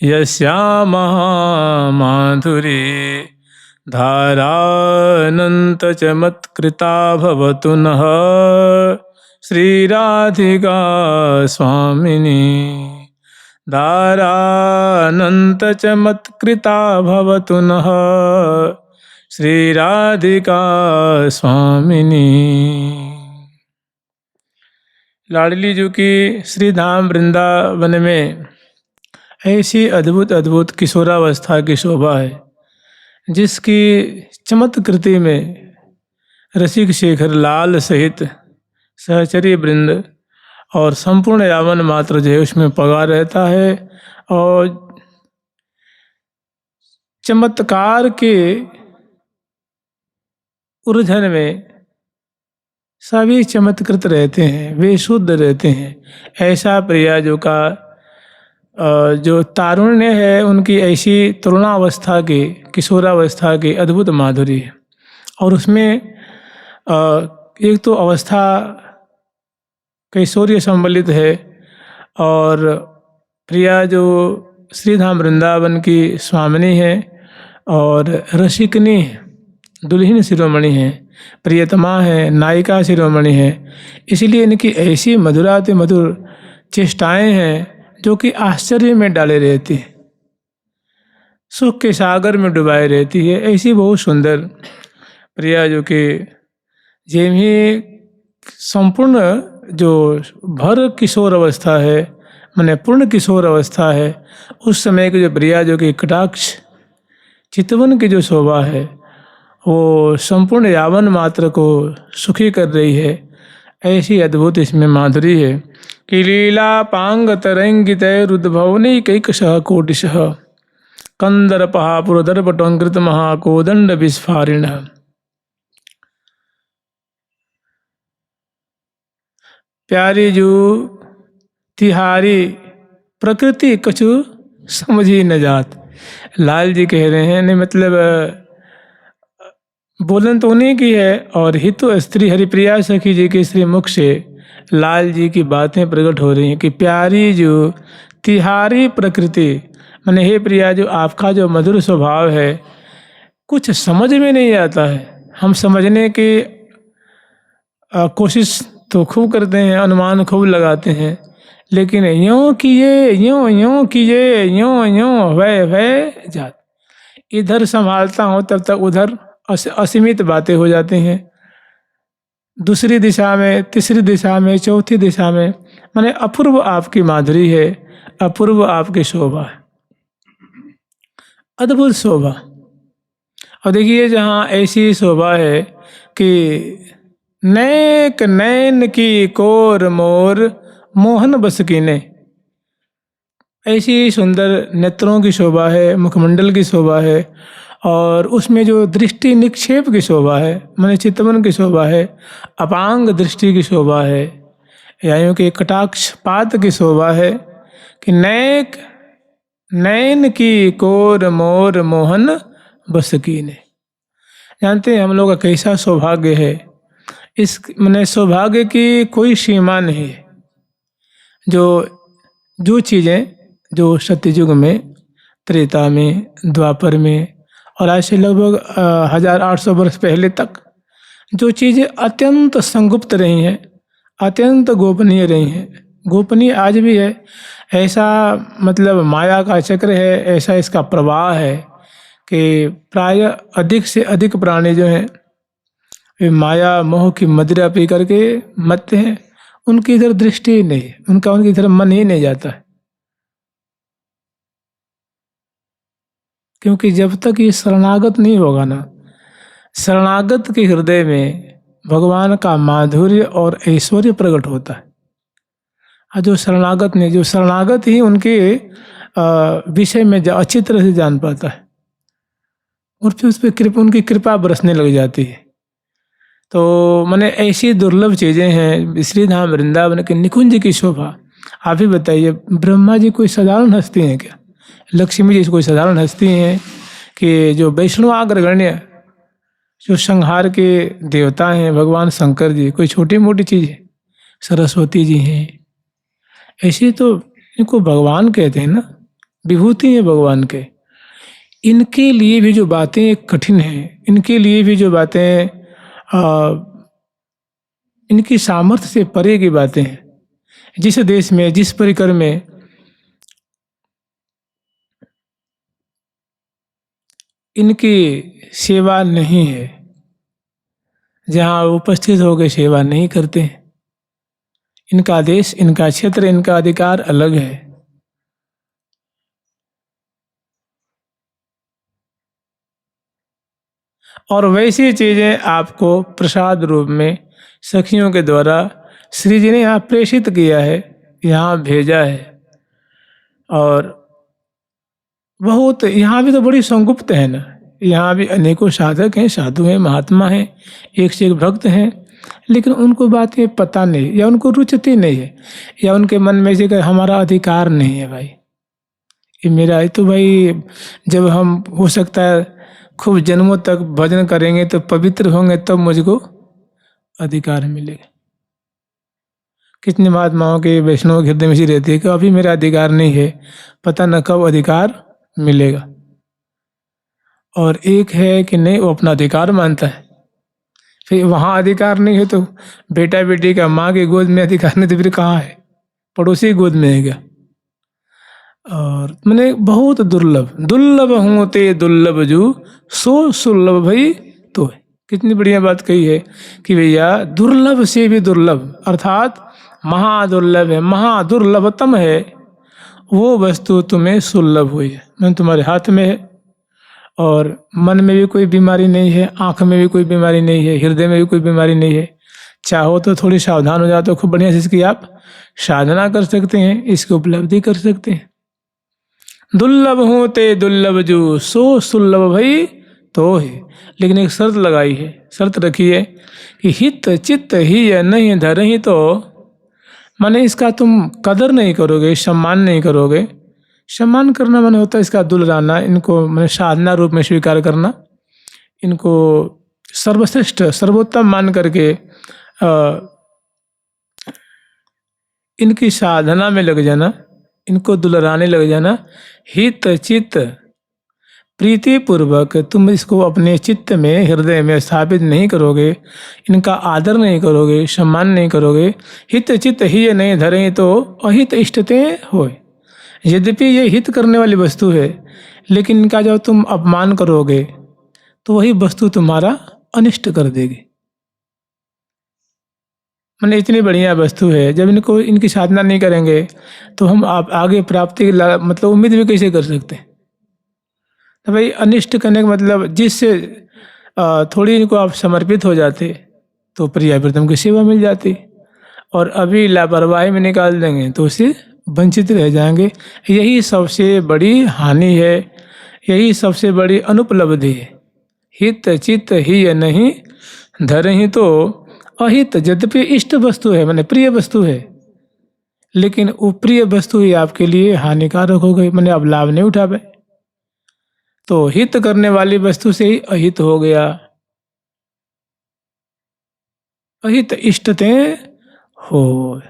यस्यामः माधुरी धारानन्तचमत्कृता भवतु नः श्रीराधिका स्वामिनी। धारानन्तचमत्कृता भवतु नः श्रीराधिका स्वामिनी। लाडली जी की श्री धाम वृंदावन में ऐसी अद्भुत अद्भुत किशोरावस्था की शोभा है, जिसकी चमत्कृति में रसिक शेखर लाल सहित सहचरी वृंद और संपूर्ण यावन मात्र जो है उसमें पगा रहता है। और चमत्कार के उलझन में सभी चमत्कृत रहते हैं, वे शुद्ध रहते हैं। ऐसा प्रियाजू का जो तारुण्य है, उनकी ऐसी तरुणावस्था की, किशोरावस्था की अद्भुत माधुरी है। और उसमें एक तो अवस्था कैशोर्य सम्मिलित है, और प्रिया जो श्रीधाम वृंदावन की स्वामिनी है और रसिकनी है, दुल्हन शिरोमणि है, प्रियतमा है, नायिका शिरोमणि है। इसलिए इनकी ऐसी मधुराति मधुर चेष्टाएं हैं जो कि आश्चर्य में डाले रहती है, सुख के सागर में डुबाए रहती है। ऐसी बहुत सुंदर प्रिया जो कि जेमी संपूर्ण जो भर किशोर अवस्था है, माने पूर्ण किशोर अवस्था है, उस समय की जो प्रिया जो कि कटाक्ष चितवन की जो शोभा है, वो संपूर्ण यावन मात्र को सुखी कर रही है। ऐसी अद्भुत इसमें माधुरी है कि लीला पांग तरंगित रुद्भवनी कैकशः कोटिशः कंदर पहापुरदर पटोंकृत महाकोदंड विस्फारिण। प्यारी जो तिहारी प्रकृति कछु समझी न जात। लाल जी कह रहे हैं, नहीं मतलब बोलन तो उन्हीं की है, और हित स्त्री हरिप्रिया सखी जी के श्री मुख से लाल जी की बातें प्रकट हो रही हैं कि प्यारी जो तिहारी प्रकृति, माने हे प्रिया जो आपका जो मधुर स्वभाव है कुछ समझ में नहीं आता है। हम समझने की कोशिश तो खूब करते हैं, अनुमान खूब लगाते हैं, लेकिन यूँ कीजिए, यूँ कीजिए, यूँ वह जात। इधर संभालता हूँ तब तक उधर असीमित बातें हो जाती हैं, दूसरी दिशा में, तीसरी दिशा में, चौथी दिशा में। माने अपूर्व आपकी माधुरी है, अपूर्व आपकी शोभा है, अद्भुत शोभा। और देखिए जहाँ ऐसी शोभा है कि नैक नैन की कोर मोर मोहन बस कीने, ऐसी सुंदर नेत्रों की शोभा है, मुखमंडल की शोभा है, और उसमें जो दृष्टि निक्षेप की शोभा है, माने चितवन की शोभा है, अपांग दृष्टि की शोभा है, या यूँ कि कटाक्ष पात की शोभा है कि नैक नैन की कोर मोर मोहन बस कीने। जानते हैं हम लोग का कैसा सौभाग्य है, इस माने सौभाग्य की कोई सीमा नहीं है। जो चीज़ें जो सत्ययुग में, त्रेता में, द्वापर में और आज से लगभग 1800 वर्ष पहले तक जो चीज़ें अत्यंत संगुप्त रही हैं, अत्यंत गोपनीय रही हैं, गोपनीय आज भी है। ऐसा मतलब माया का चक्र है, ऐसा इसका प्रवाह है कि प्राय अधिक से अधिक प्राणी जो हैं वे माया मोह की मदिरा पी करके मरते हैं, उनकी इधर दृष्टि ही नहीं, उनकी इधर मन ही नहीं जाता है। क्योंकि जब तक ये शरणागत नहीं होगा ना, शरणागत के हृदय में भगवान का माधुर्य और ऐश्वर्य प्रकट होता है। और जो शरणागत नहीं, जो शरणागत ही उनके विषय में अच्छी तरह से जान पाता है, और फिर उस पर उनकी कृपा बरसने लग जाती है। तो माने ऐसी दुर्लभ चीज़ें हैं श्रीधाम वृंदावन के निकुंज की शोभा। आप ही बताइए, ब्रह्मा जी कोई साधारण हस्ती हैं क्या? लक्ष्मी जी कोई साधारण हस्ती हैं कि जो वैष्णव अग्रगण्य जो संहार के देवता हैं भगवान शंकर जी, कोई छोटी मोटी चीज़ है? सरस्वती जी हैं, ऐसे तो इनको भगवान कहते हैं ना। विभूति हैं भगवान के। इनके लिए भी जो बातें कठिन हैं, इनके लिए भी जो बातें इनकी सामर्थ्य से परे की बातें हैं, जिस देश में, जिस परिकर में इनकी सेवा नहीं है, जहाँ उपस्थित होकर सेवा नहीं करते हैं, इनका देश, इनका क्षेत्र, इनका अधिकार अलग है। और वैसी चीजें आपको प्रसाद रूप में सखियों के द्वारा श्री जी ने यहाँ प्रेषित किया है, यहाँ भेजा है। और बहुत यहाँ भी तो बड़ी संगुप्त है ना, यहाँ भी अनेकों साधक हैं, साधु हैं, महात्मा हैं, एक से एक भक्त हैं, लेकिन उनको बातें पता नहीं, या उनको रुचती नहीं है, या उनके मन में से कि हमारा अधिकार नहीं है भाई, ये मेरा है। तो भाई जब हम हो सकता है खूब जन्मों तक भजन करेंगे तो पवित्र होंगे, तब मुझको अधिकार मिलेगा। कितने महात्माओं के, वैष्णव हृदय में सी रहती है कि अभी मेरा अधिकार नहीं है, पता न कब अधिकार मिलेगा। और एक है कि नहीं, वो अपना अधिकार मानता है, फिर वहाँ अधिकार नहीं है तो बेटा बेटी का माँ की गोद में अधिकार नहीं, तो फिर कहाँ है, पड़ोसी गोद में है क्या। और मैंने बहुत दुर्लभ, दुर्लभ हूँ ते दुर्लभ जू सो सुलभ भाई तो है। कितनी बढ़िया बात कही है कि भैया दुर्लभ से भी दुर्लभ, अर्थात महादुर्लभ है, महादुर्लभतम है वो वस्तु तुम्हें सुलभ हुई है, मैं तुम्हारे हाथ में है। और मन में भी कोई बीमारी नहीं है, आँख में भी कोई बीमारी नहीं है, हृदय में भी कोई बीमारी नहीं है। चाहो तो थोड़ी सावधान हो जाओ तो खूब बढ़िया से इसकी आप साधना कर सकते हैं, इसकी उपलब्धि कर सकते हैं। दुर्लभ हो ते दुर्लभ जो सो सुलभ भाई तो है। लेकिन एक शर्त लगाई है, शर्त रखी है कि हित चित्त ही या नहीं धरही, तो माने इसका तुम कदर नहीं करोगे, सम्मान नहीं करोगे। सम्मान करना माने होता है इसका दुलराना, इनको मैंने साधना रूप में स्वीकार करना, इनको सर्वश्रेष्ठ सर्वोत्तम मान करके इनकी साधना में लग जाना, इनको दुलराने लग जाना। हित चित्त प्रीति पूर्वक तुम इसको अपने चित्त में, हृदय में स्थापित नहीं करोगे, इनका आदर नहीं करोगे, सम्मान नहीं करोगे। हित चित्त ही ये नहीं धरे तो अहित इष्टते होय। यद्यपि ये हित करने वाली वस्तु है, लेकिन इनका जब तुम अपमान करोगे तो वही वस्तु तुम्हारा अनिष्ट कर देगी। मैंने इतनी बढ़िया वस्तु है, जब इनको, इनकी साधना नहीं करेंगे तो हम आप आगे प्राप्ति मतलब उम्मीद भी कैसे कर सकते हैं। तो भाई अनिष्ट करने का मतलब, जिससे थोड़ी इनको आप समर्पित हो जाते तो प्रियाव्रतम की सेवा मिल जाती, और अभी लापरवाही में निकाल देंगे तो उससे वंचित रह जाएंगे। यही सबसे बड़ी हानि है, यही सबसे बड़ी अनुपलब्धि है। हित चित्त ही या नहीं धरहि तो अहित, यद्यपि इष्ट वस्तु है, मैंने प्रिय वस्तु है, लेकिन वो प्रिय वस्तु ही आपके लिए हानिकारक हो गई, मैंने अब लाभ नहीं उठा पाए। तो हित करने वाली वस्तु से ही अहित हो गया। अहित इष्टते हो।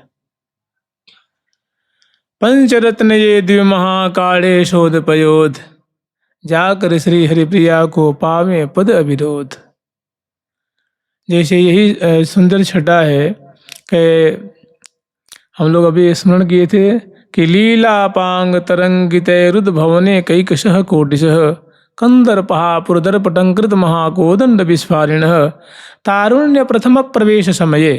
पंचरत्न ये दिव्य महाकाले शोध पयोध, जाकर श्री हरिप्रिया को पावे पद अविरोध। जैसे यही सुंदर छटा है कि हम लोग अभी स्मरण किए थे कि लीला पांग तरंगित रुद भवने कैकशः कोटिशः कंदर्पहा पुरदर्पटंकृत महाकोदंड विस्फारिण तारुण्य प्रथम प्रवेश समये।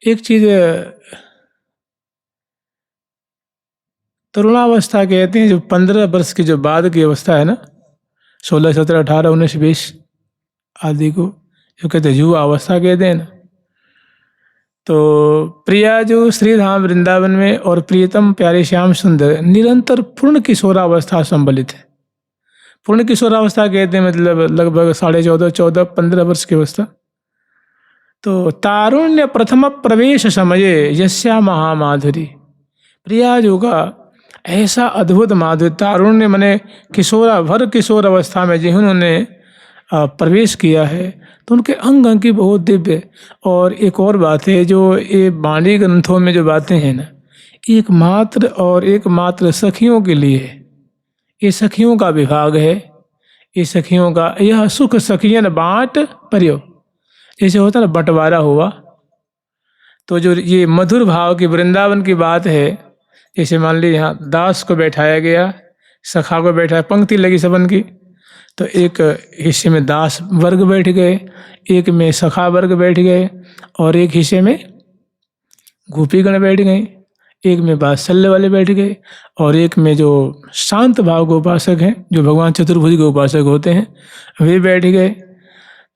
एक चीज तरुणावस्था कहते हैं, जो 15 वर्ष की जो बाद की अवस्था है ना, 16, 17, 18, 19, 20 आदि को जो कहते हैं युवा अवस्था कहते हैं ना। तो प्रिया जो श्रीधाम वृंदावन में और प्रियतम प्यारे श्याम सुंदर निरंतर पूर्ण किशोरावस्था संबलित है। पूर्ण किशोरावस्था कहते हैं मतलब लगभग 14.5, 14, 15 वर्ष की अवस्था। तो तारुण्य प्रथम प्रवेश समये यस्या महामाधुरी, प्रिया जो का ऐसा अद्भुत माधुर्य, तारुण्य माने किशोरा भर किशोर अवस्था में जिन्होंने प्रवेश किया है, तो उनके अंग अंग की बहुत दिव्य। और एक और बात है, जो ये वाणी ग्रंथों में जो बातें हैं ना, एकमात्र और एकमात्र सखियों के लिए है। ये सखियों का विभाग है, ये सखियों का, यह सुख सखियन बाँट परियो, जैसे होता ना बंटवारा हुआ। तो जो ये मधुर भाव की वृंदावन की बात है, जैसे मान ली यहाँ दास को बैठाया गया, सखा को बैठाया, पंक्ति लगी सबन की, तो एक हिस्से में दास वर्ग बैठ गए, एक में सखा वर्ग बैठ गए, और एक हिस्से में गोपीगण बैठ गए, एक में वात्सल्य वाले बैठ गए, और एक में जो शांत भाव के उपासक हैं, जो भगवान चतुर्भुज के उपासक होते हैं, वे बैठ गए।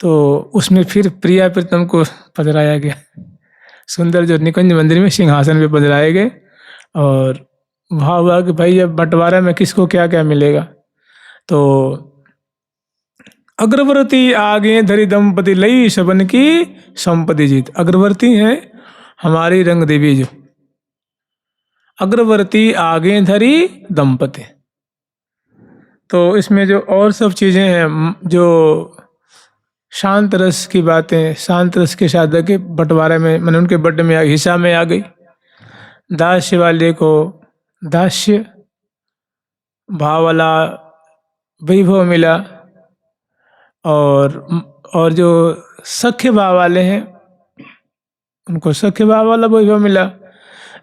तो उसमें फिर प्रिया प्रीतम को पधराया गया, सुंदर जो निकुंज मंदिर में सिंहासन पे पधराए गए, और भाव हुआ कि भाई अब बंटवारा में किसको क्या क्या मिलेगा। तो अग्रवर्ती आगे धरी दंपति लई शबन की संपत्ति जीत। अग्रवर्ती हैं हमारी रंग देवी, जो अग्रवर्ती आगे धरी दंपति। तो इसमें जो और सब चीज़ें हैं, जो शांत रस की बातें, शांत रस के साधक के बंटवारे में, मैंने उनके बट में हिस्सा में आ गई। दास्य वाले को दास्य भाव वाला वैभव मिला, और जो सख्य भाव वाले हैं उनको सख्य भाव वाला वैभव मिला,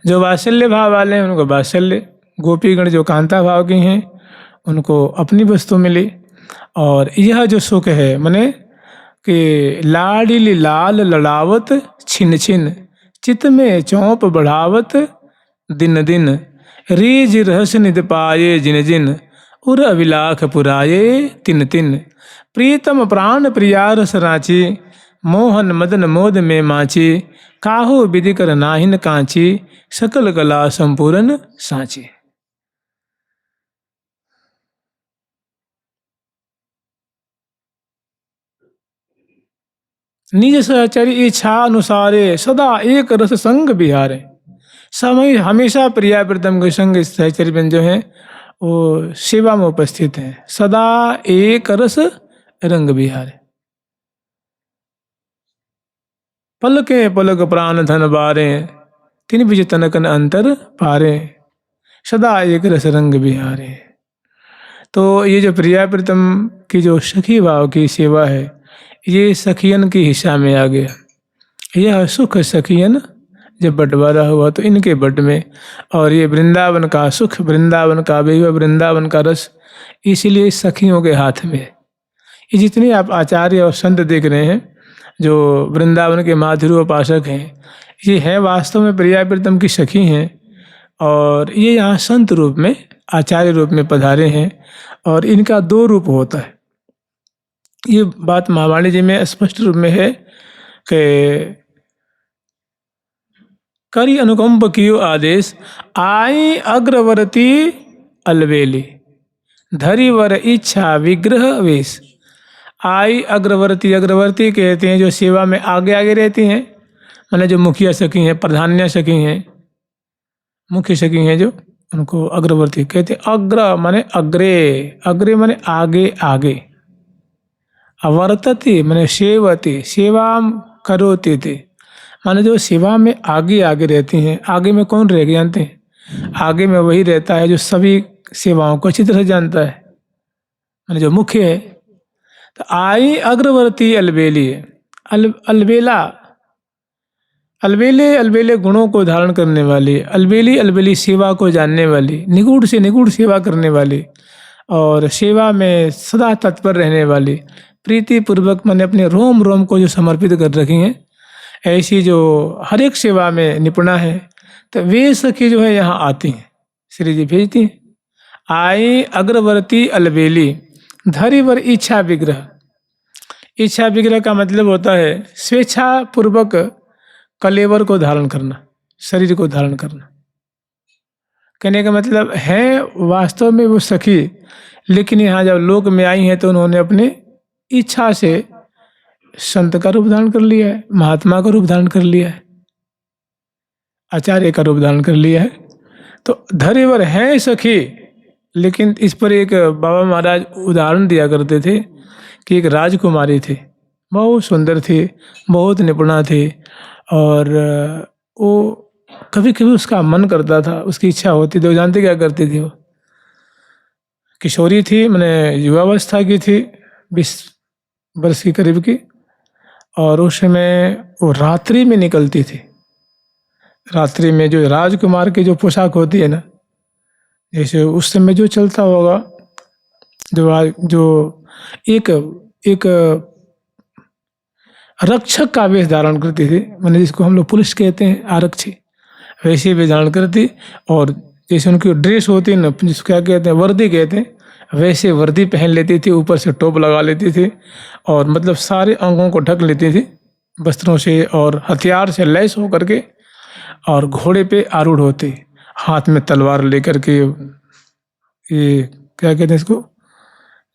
जो वात्सल्य भाव वाले हैं उनको वात्सल्य, गोपीगण जो कांता भाव की हैं उनको अपनी वस्तु मिली। और यह जो सुख है, माने कि लाडिली लाल लड़ावत छिन छिन, चित में चौंप बढ़ावत दिन दिन, रीज रहस्य निध पाए जिन जिन, उर अभिलाख पुराए तिन तिन, प्रीतम प्राण प्रिया रस रांची, मोहन मदन मोद में माची, काहू विधि कर नाहिन कांची, सकल कला संपूर्ण सांची। निज सहचरी इच्छा अनुसारे, सदा एक रस संग बिहारे। समय हमेशा प्रिया प्रीतम के संग सहचरी बन जो है वो सेवा में उपस्थित हैं, सदा एक रस रंग बिहारे। पलके पलक प्राण धन बारे, तिन बीज तनकन अंतर पारे, सदा एक रस रंग बिहारे। तो ये जो प्रिया प्रीतम की जो सखी भाव की सेवा है, ये सखियन की हिस्सा में आ गया। यह सुख सखियन जब बंटवारा हुआ तो इनके बट में, और ये वृंदावन का सुख, वृंदावन का वैभव, वृंदावन का रस, इसलिए सखियों के हाथ में है। ये जितने आप आचार्य और संत देख रहे हैं जो वृंदावन के माधुर्योपासक हैं, ये हैं वास्तव में प्रिया प्रीतम की सखी हैं, और ये यहाँ संत रूप में, आचार्य रूप में पधारे हैं, और इनका दो रूप होता है। ये बात महावाणी जी में स्पष्ट रूप में है कि करी अनुकंप कियो आदेश, आई अग्रवर्ती अलवेली, धरी वर इच्छा विग्रह वेश। आई अग्रवर्ती, अग्रवर्ती कहते हैं जो सेवा में आगे आगे रहती हैं, माने जो मुखिया सखी हैं, प्रधान्य सखी हैं, मुख्य सखी हैं, जो उनको अग्रवर्ती कहते हैं। अग्र माने अग्रे, अग्रे माने आगे आगे, अवर्तती माने सेवती, सेवा करोती थी, माने जो सेवा में आगे आगे रहती हैं। आगे में कौन रह गए जानते हैं? आगे में वही रहता है जो सभी सेवाओं को अच्छी तरह जानता है, माने जो मुख्य है। तो आई अग्रवर्ती अलबेली, अलबेला, अलबेले अलबेले गुणों को धारण करने वाली, अलबेली अलबेली सेवा को जानने वाली, निगूढ़ से निगूढ़ सेवा करने वाली, और सेवा में सदा तत्पर रहने वाली, प्रीति पूर्वक मैंने अपने रोम रोम को जो समर्पित कर रखी हैं, ऐसी जो हर एक सेवा में निपुणा है, तो वे सखी जो है यहाँ आती हैं, श्री जी भेजती हैं। आई अग्रवर्ती अलबेली, धरी वर इच्छा विग्रह। इच्छा विग्रह का मतलब होता है स्वेच्छा पूर्वक कलेवर को धारण करना, शरीर को धारण करना। कहने का मतलब है वास्तव में वो सखी, लेकिन यहाँ जब लोक में आई हैं तो उन्होंने अपने इच्छा से संत का रूप धारण कर लिया है, महात्मा का रूप धारण कर लिया है, आचार्य का रूप धारण कर लिया है। तो धरेवर है सखी, लेकिन इस पर एक बाबा महाराज उदाहरण दिया करते थे कि एक राजकुमारी थी, बहुत सुंदर थी, बहुत निपुणा थी, और वो कभी कभी उसका मन करता था, उसकी इच्छा होती थी। वो जानते क्या करती थी? वो किशोरी थी, मैंने युवावस्था की थी, 20 वर्ष की करीब की, और उस समय वो रात्रि में निकलती थी। रात्रि में जो राजकुमार की जो पोशाक होती है ना, जैसे उस समय जो चलता होगा, जो एक एक रक्षक का वेश धारण करती थी, मैंने जिसको हम लोग पुलिस कहते हैं, आरक्षी, वैसे भी धारण करती। और जैसे उनकी ड्रेस होती है ना, जिसको क्या कहते हैं, वर्दी कहते हैं, वैसे वर्दी पहन लेती थी, ऊपर से टोप लगा लेती थी, और मतलब सारे अंगों को ढक लेती थी वस्त्रों से, और हथियार से लैस होकर के, और घोड़े पे आरूढ़ होती, हाथ में तलवार लेकर के। ये क्या कहते हैं इसको,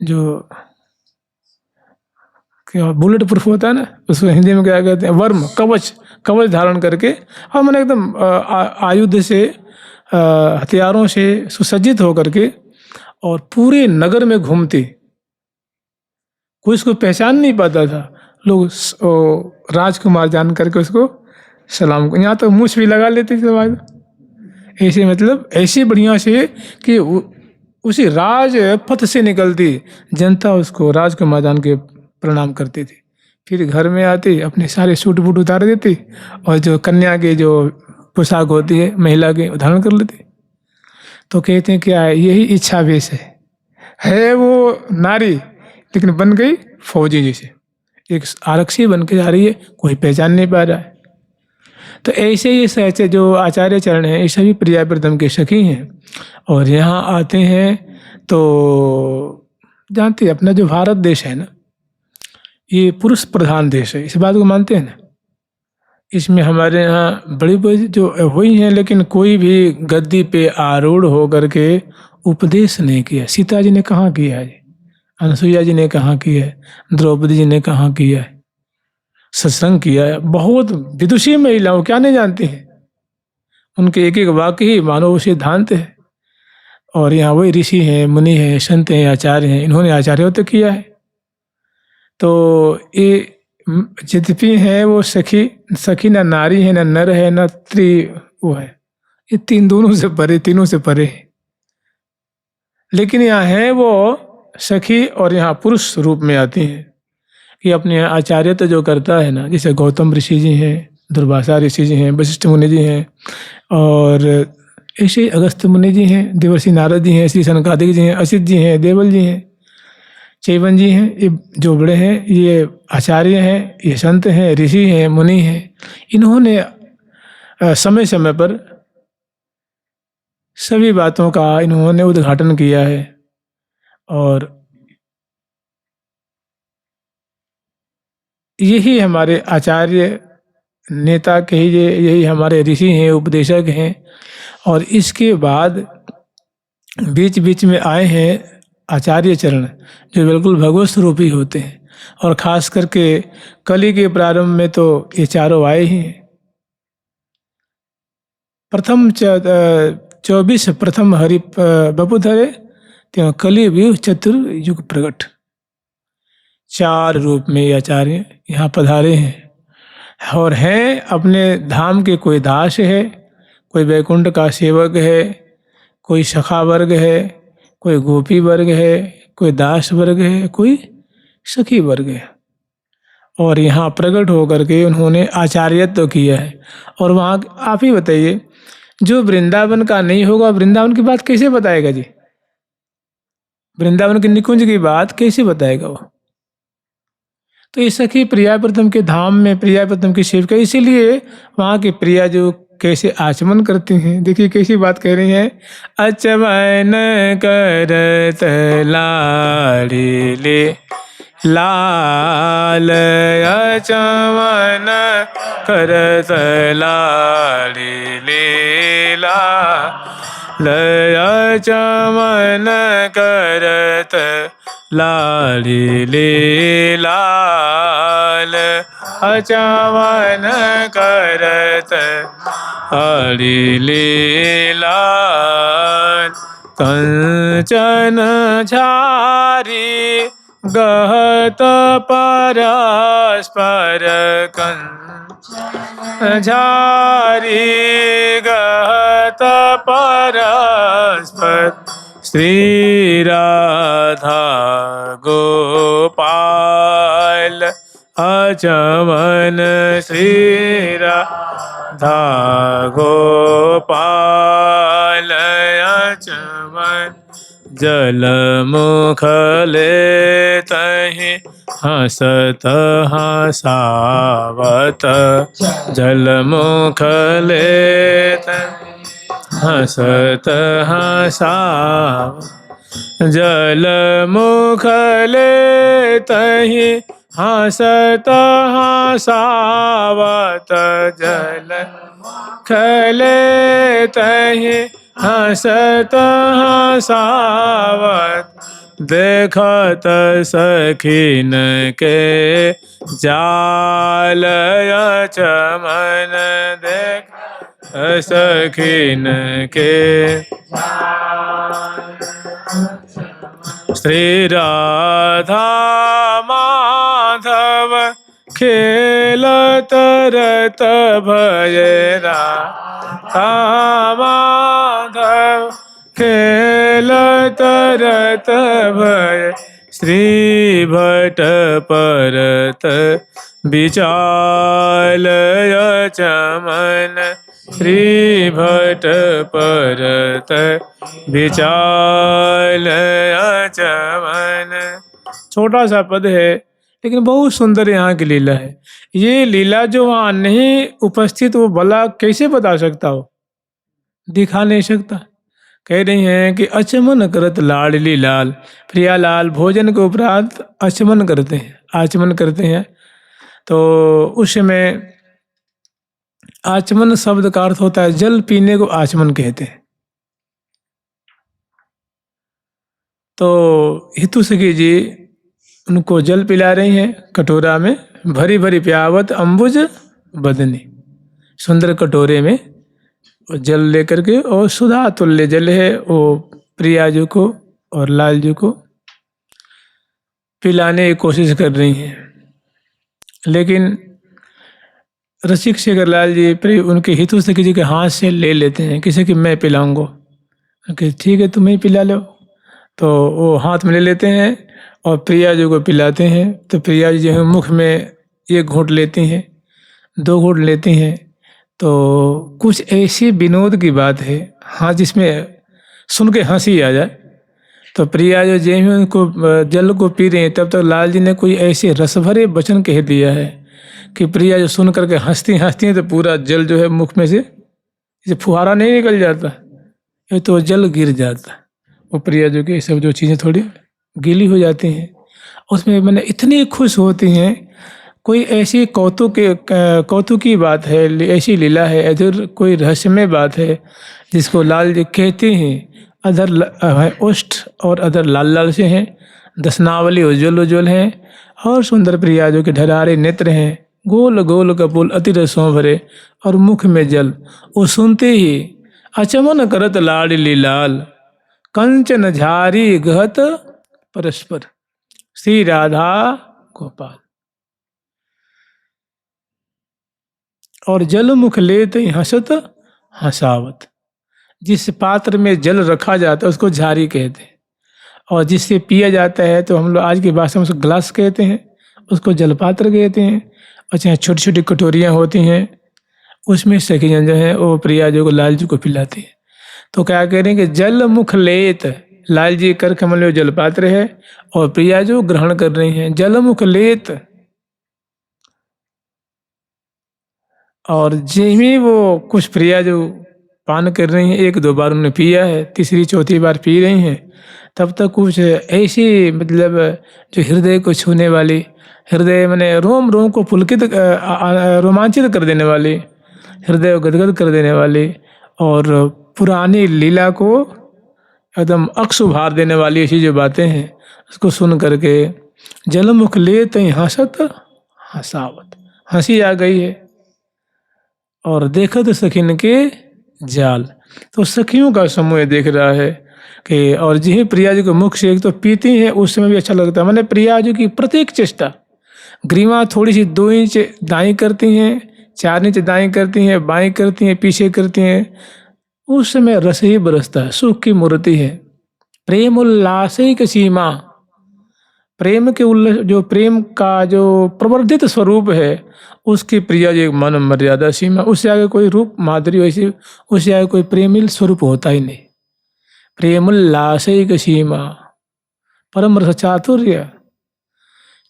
जो क्या बुलेट प्रूफ होता है ना, उसको हिंदी में क्या कहते हैं, वर्म, कवच, कवच धारण करके, और मैंने एकदम आयुध से, हथियारों से सुसज्जित होकर के, और पूरे नगर में घूमती। कोई उसको पहचान नहीं पाता था। लोग राजकुमार जान करके उसको सलाम, यहाँ तो मूछ भी लगा लेते थे बाद। ऐसे मतलब ऐसी बढ़िया से कि उसी राजपथ से निकलती, जनता उसको राजकुमार जान के प्रणाम करती थी। फिर घर में आती, अपने सारे सूट बूट उतार देती, और जो कन्या की जो पोशाक होती है महिला की, धारण कर लेती। तो कहते हैं क्या यही इच्छा वेश है वो नारी, लेकिन बन गई फौजी जैसे, एक आरक्षी बन के जा रही है, कोई पहचान नहीं पा रहा है। तो ऐसे ये सहचे जो आचार्य चरण हैं, ये सभी प्रियाव्रतम के सखी हैं। और यहाँ आते हैं तो जानते हैं, अपना जो भारत देश है ना, ये पुरुष प्रधान देश है, इस बात को मानते हैं ना। इसमें हमारे यहाँ बड़ी बड़ी जो हुई हैं, लेकिन कोई भी गद्दी पे आरूढ़ होकर के उपदेश नहीं किया। सीता जी ने कहाँ किया है, अनसुईया जी ने कहाँ किया है, द्रौपदी जी ने कहाँ किया है, सत्संग किया है। बहुत विदुषी महिलाओं क्या नहीं जानती हैं, उनके एक एक वाक्य ही मानव सिद्धांत है। और यहाँ वही ऋषि हैं, मुनि हैं, संत हैं, आचार्य हैं, इन्होंने आचार्यों तक किया है। तो ये यद्यपि है वो सखी, सखी ना नारी है, ना नर है, ना त्रि वो है, ये तीन दोनों से परे, तीनों से परे है। लेकिन यहाँ है वो सखी, और यहाँ पुरुष रूप में आती हैं कि अपने आचार्य तो जो करता है ना, जैसे गौतम ऋषि जी हैं, दुर्वासा ऋषि जी हैं, वशिष्ठ मुनि जी हैं, और ऐसे अगस्त मुनि जी हैं, देवर्षि नारद जी हैं, श्री सनकादिक जी हैं, असित जी हैं, देवल जी हैं, चैवन जी हैं। ये जो बड़े हैं ये आचार्य हैं, ये संत हैं, ऋषि हैं, मुनि हैं। इन्होंने समय समय पर सभी बातों का इन्होंने उद्घाटन किया है। और यही हमारे आचार्य नेता के ही, यही हमारे ऋषि हैं, उपदेशक हैं। और इसके बाद बीच बीच में आए हैं आचार्य चरण, जो बिल्कुल भगवत स्वरूप ही होते हैं। और खास करके कली के प्रारंभ में तो ये चारों आए ही हैं। प्रथम 24 प्रथम हरि बपुधरे त्यों कली भी चतुर्युग प्रगट, 4 रूप में ये आचार्य यहाँ पधारे हैं। और हैं अपने धाम के, कोई दास है, कोई वैकुंठ का सेवक है, कोई सखा वर्ग है, कोई गोपी वर्ग है, कोई दास वर्ग है, कोई सखी वर्ग है। और यहाँ प्रकट होकर के उन्होंने आचार्यत्व तो किया है। और वहाँ आप ही बताइए, जो वृंदावन का नहीं होगा, वृंदावन की बात कैसे बताएगा जी? वृंदावन के निकुंज की बात कैसे बताएगा वो? तो इस सखी प्रियाव्रतम के धाम में प्रियाव्रतम की सेविका, इसीलिए वहाँ की प्रिया जो कैसे आचमन करती हैं, देखिए कैसी बात कह रही हैं। अचमन करत लाड़ी ले लाल, अचमन करत लाड़ी ले लाल, अचमन करत लाड़ी ले लाल, अचमन करत लाड़ी ले लाल। कंचन झारी गहत परस्पर कंचन झारी गहत परस्पर श्री राधा गोपाल अचमन श्री राधा गोपाल अचमन जल मुख ले तहि हसत हसावत जल मुख ले हसत हसावत जल मुख ले तहि हसत हसावत जल खले तहि हसत हसावत देखत सखीन के जाल अचमन देख सखीन के श्री राधा माधव खेलत रत भयरा माधव खेलत रत भय श्री भट परत विचाल अचमन श्री भट परत विचाल अचमन। छोटा सा पद है लेकिन बहुत सुंदर यहाँ की लीला है। ये लीला जो वहाँ नहीं उपस्थित वो भला कैसे बता सकता हो, दिखा नहीं सकता। कह रही हैं कि अचमन करत लाडली लाल, प्रिया लाल भोजन के उपरांत अचमन करते हैं, आचमन करते हैं। तो उस समय आचमन शब्द का अर्थ होता है जल पीने को आचमन कहते हैं। तो हितु सखी जी उनको जल पिला रही हैं कटोरा में, भरी भरी प्यावत अम्बुज बदनी, सुंदर कटोरे में जल लेकर के, और सुधा तुल्य जल है वो प्रिया जी को और लाल जी को पिलाने की कोशिश कर रही हैं। लेकिन रसिक शेखर लाल जी उनके हितु सखी जी के हाथ से ले लेते हैं, किसी की मैं पिलाऊंगा, कि ठीक है तुम्हें पिला लो। तो वो हाथ में ले लेते हैं और प्रिया जी को पिलाते हैं। तो प्रिया जी जो है मुख में 1 घूंट लेती हैं, 2 घूंट लेती हैं। तो कुछ ऐसी विनोद की बात है हाँ जिसमें सुन के हंसी आ जाए। तो प्रिया जो जैसे ही उनको जल को पी रही हैं तब तक लाल जी ने कोई ऐसे रसभरे वचन कह दिया है कि प्रिया जो सुन करके हंसती हैं तो पूरा जल जो है मुख में से जैसे फुहारा नहीं निकल जाता ये तो जल गिर जाता। वो प्रिया जो कि सब जो चीज़ें थोड़ी गीली हो जाती हैं उसमें मैंने इतनी खुश होती हैं। कोई ऐसी कौतुकी बात है, ऐसी लीला है, अधूर कोई रहस्यमय बात है जिसको लाल जी कहते हैं। अधर ओष्ठ और अधर लाल लाल से हैं, दसनावली उज्ज्वल उज्ज्वल हैं और सुंदर प्रिया जो के ढरारे नेत्र हैं, गोल गोल कपूल अति रसों भरे और मुख में जल। वो सुनते ही अचमन करत लाडली लाल, कंचन झारी गहत परस्पर श्री राधा गोपाल। और जल मुख लेत हंसत हंसावत। जिस पात्र में जल रखा जाता है उसको झारी कहते हैं, और जिससे पिया जाता है तो हम लोग आज की भाषा में उसको ग्लास कहते हैं, उसको जलपात्र कहते हैं। और चाहे छोटी छोटी कटोरियाँ होती हैं उसमें सखी जन जो है वो प्रिया जी को लाल जी को पिलाती है। तो क्या कह रहे हैं कि जल मुख लेत, लाल जी कर कमल जलपात्र है और प्रिया जो ग्रहण कर रही हैं। जल मुख लेत, और जिसमें वो कुछ प्रिया जो पान कर रही हैं, 1-2 बार उन्होंने पिया है, तीसरी चौथी बार पी रही हैं, तब तक कुछ ऐसी मतलब जो हृदय को छूने वाली, हृदय मैंने रोम रोम को पुलकित रोमांचित कर देने वाली, हृदय को गदगद कर देने वाली और पुरानी लीला को एकदम अक्स उभार देने वाली ऐसी जो बातें हैं उसको सुन करके जलमुख ले तई हंसत हंसावत, हंसी आ गई है। और देखत सखिन के जाल, तो सखियों का समूह देख रहा है कि और जी प्रिया जी को मुख से एक तो पीती हैं उस समय भी अच्छा लगता है। मैंने प्रिया जी की प्रत्येक चेष्टा, ग्रीवा थोड़ी सी 2 इंच दाई करती हैं, चार नीचे दाएं करती हैं, बाएं करती हैं, पीछे करती हैं, उस समय रस ही बरसता है, सुख की मूर्ति है। प्रेम उल्लासिक सीमा, प्रेम के जो प्रेम का जो प्रवर्धित स्वरूप है, उसकी प्रिया जो एक मन मर्यादा सीमा, उससे आगे कोई रूप माधुरी वैसी, उससे आगे कोई प्रेमिल स्वरूप होता ही नहीं। प्रेम उल्लासिक सीमा, परम रस चातुर्य,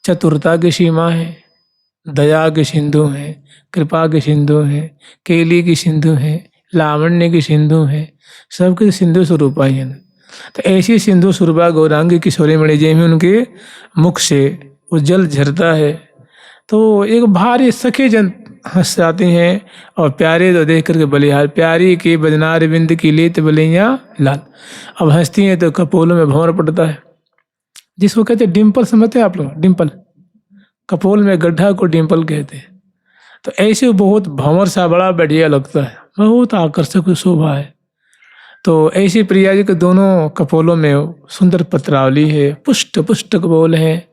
चतुरता की सीमा है, दया के सिंधु हैं, कृपा के सिंधु हैं, केली की सिंधु है, लावण्य की सिंधु है, सबके सिंधु स्वरूपा ही है। तो ऐसी सिंधु स्वरूपा गौरांगी किशोरी मणि जी में उनके मुख से वो जल झरता है, तो एक भारी सखे जन हंस जाती हैं और प्यारे तो देख करके बलिहार, प्यारी की बदनार बिंद की लेत बलियाँ लाल। अब हंसती हैं तो कपोलों में भंवर पड़ता है, जिसको कहते हैं डिम्पल, समझते हैं आप लोग? डिम्पल, कपोल में गड्ढा को डिम्पल कहते हैं। तो ऐसे बहुत भंवर सा बड़ा बढ़िया लगता है, बहुत आकर्षक शोभा है। तो ऐसी प्रिया जी के दोनों कपोलों में सुंदर पत्रावली है, पुष्ट पुष्ट कपोल है,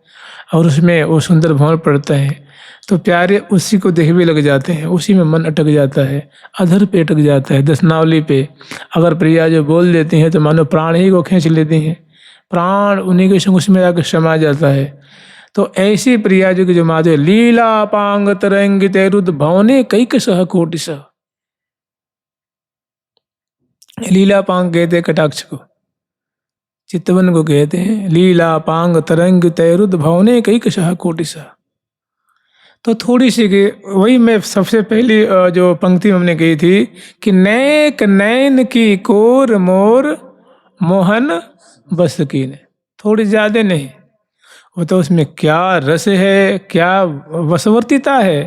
और उसमें वो सुंदर भंवर पड़ता है। तो प्यारे उसी को देखने लग जाते हैं, उसी में मन अटक जाता है, अधर पे अटक जाता है, दसनावली पे। अगर प्रिया जो बोल देती हैं तो मानो प्राण ही को खींच लेती हैं, प्राण उन्हीं के संग उसमें जाकर समा जाता है। तो ऐसी प्रिया जी की जो माधुर्य, लीला पांग तरंग तैरुद भवने कई सह कोटि सह, लीला पांग कहते हैं कटाक्ष को, चितवन को कहते हैं लीला पांग तरंग तैरुद भवने कई सह कोटि सह। तो थोड़ी सी वही मैं सबसे पहली जो पंक्ति हमने कही थी कि नैक नैन की कोर मोर मोहन बस की ने, थोड़ी ज्यादा नहीं, वो तो उसमें क्या रस है, क्या वशवर्तिता है,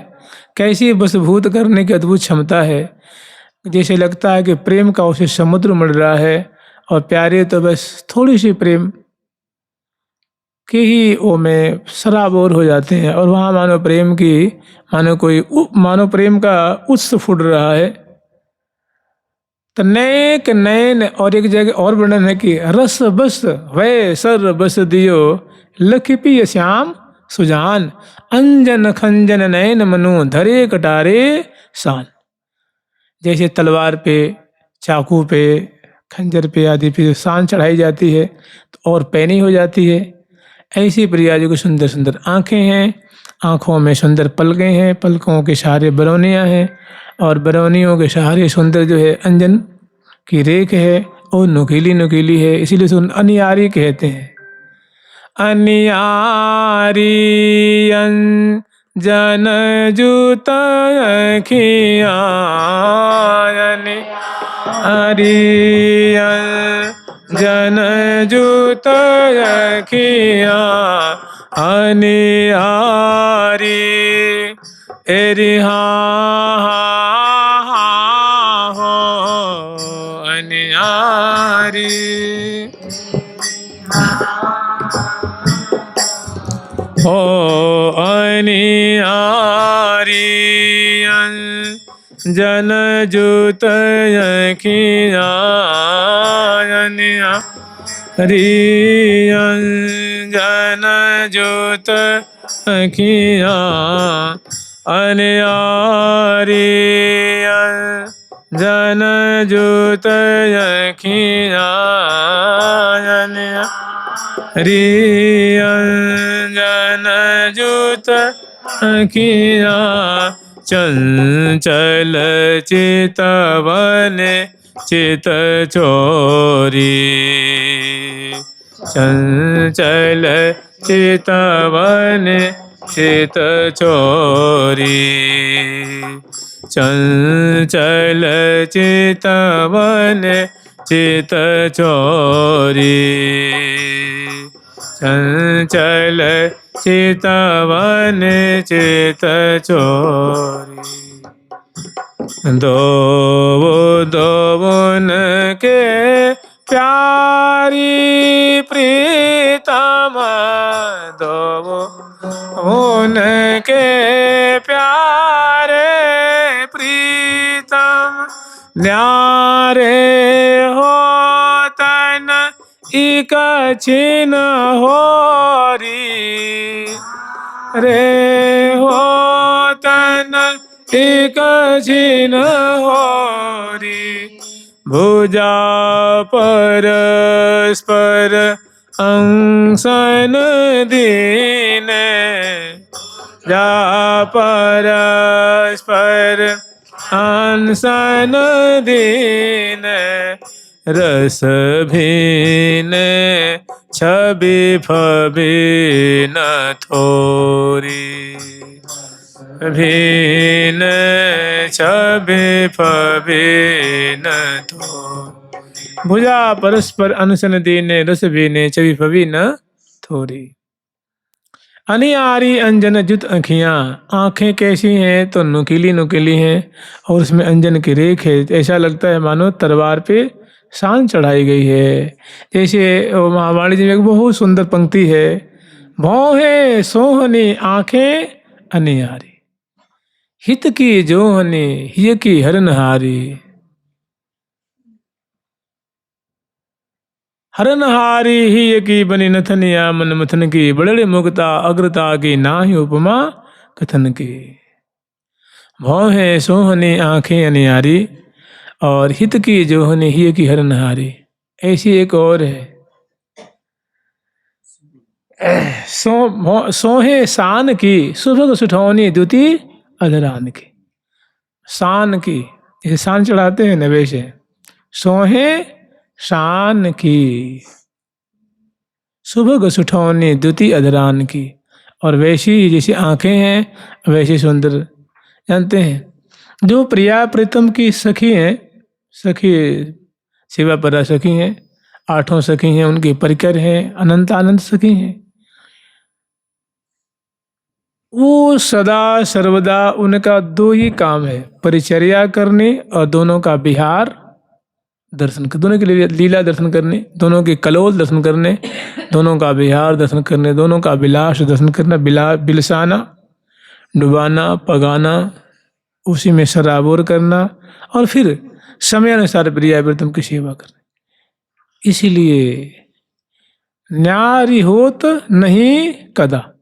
कैसी वशभूत करने की अद्भुत क्षमता है। जैसे लगता है कि प्रेम का उसे समुद्र मिल रहा है, और प्यारे तो बस थोड़ी सी प्रेम के ही वो में सराबोर हो जाते हैं, और वहाँ मानो प्रेम की, मानो प्रेम का उत्स फूट रहा है। तो नैक नैन, और एक जगह और वर्णन है कि रस बस वै सर बस दियो लखिपी श्याम सुजान, अंजन खंजन नैन मनु धरे कटारे शान। जैसे तलवार पे, चाकू पे, खंजर पे आदि पे शान चढ़ाई जाती है तो और पैनी हो जाती है, ऐसी प्रिया जी को सुंदर सुंदर आंखें हैं, आंखों में सुंदर पलकें हैं, पलकों के सहारे बरौनियाँ हैं, और बरौनियों के सहारे सुंदर जो है अंजन की रेख है, और नुकीली नुकीली है, इसीलिए उसे अनियारी कहते हैं। अनियारी जन जूत अखियाँ, अनियारी जन जूत अखियाँ, अनियारी एरी हो अनियारी। हो अनियारी जन जूत अखियाँ, अनियारी जन जूत अखियाँ, अनियारी जन जूत अखियाँ, अनियारी जन जूत अखियाँ, चंचल चितवन चित चोरी, चंचल चितवन चित चोरी, चंचल चितवन चित चोरी, चंचल चितवन चित चोरी। दोवन के प्यारी प्रीतम, दोवन के प्यारे प्रीतम, न्यारे हो तन इक छिन होरी, रे हो तन एक छिन होरी भुजा परस्पर अंसन दीन जा परस्पर अंसन दीन रस भीन छवि फबीन थोरी भीन छवि फबीन थोरी भुजा परस्पर अनसन दीने रस भीने छवि फबीन थोरी। अनियारी अंजन जुत आँखियाँ, आँखें कैसी हैं तो नुकीली नुकीली हैं और उसमें अंजन की रेख है, ऐसा लगता है मानो तलवार पे शान चढ़ाई गई है। जैसे महावाणी जी में एक बहुत सुंदर पंक्ति है, भौहें सोहनी आँखें अनियारी हित की जोहनी हिय की हरनहारी। हरनहारी ही की बनी नथनिया मन मथन की बड़े मुक्ता अग्रता की नाही उपमा कथन की। भौहें सोहनी आंखें अनियारी और हित की जोहनी ही की हरनहारी। ऐसी एक और है, सोहे शान की सुभग सुठौनी द्युति अधरान की। शान की जैसे शान चढ़ाते हैं न वैसे सोहे शान की सुभग सुठौनी द्युति अधरान की। और वैसी ही जैसी आंखें हैं वैसी सुंदर। जानते हैं जो प्रिया प्रीतम की सखी हैं, सखी शिवा परा सखी हैं, आठों सखी हैं, उनके परिकर हैं, अनंत आनंद सखी हैं। वो सदा सर्वदा उनका दो ही काम है, परिचर्या करने और दोनों का विहार दर्शन कर, दोनों की लीला दर्शन करने, दोनों के कलोल दर्शन करने, दोनों का विहार दर्शन करने, दोनों का विलास दर्शन करना, बिलसाना, डुबाना, पगाना, उसी में सराबोर करना और फिर समय अनुसार प्रिया प्रीतम की सेवा करना। इसीलिए न्यारी होत नहीं कदा,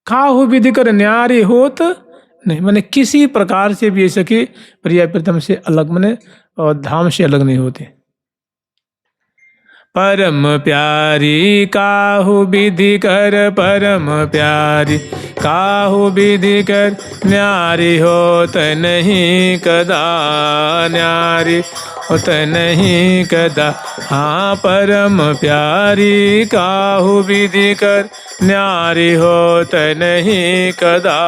खाहु विधि कर न्यारी होत नहीं, मैंने किसी प्रकार से भी ऐसा कि प्रिया प्रीतम से अलग मैंने और धाम से अलग नहीं होते। परम प्यारी काहु विधि कर परम प्यारी काहु विधि कर न्यारी होत नहीं कदा न्यारी होत नहीं कदा। हाँ परम प्यारी काहु विधि कर न्यारी होत नहीं कदा।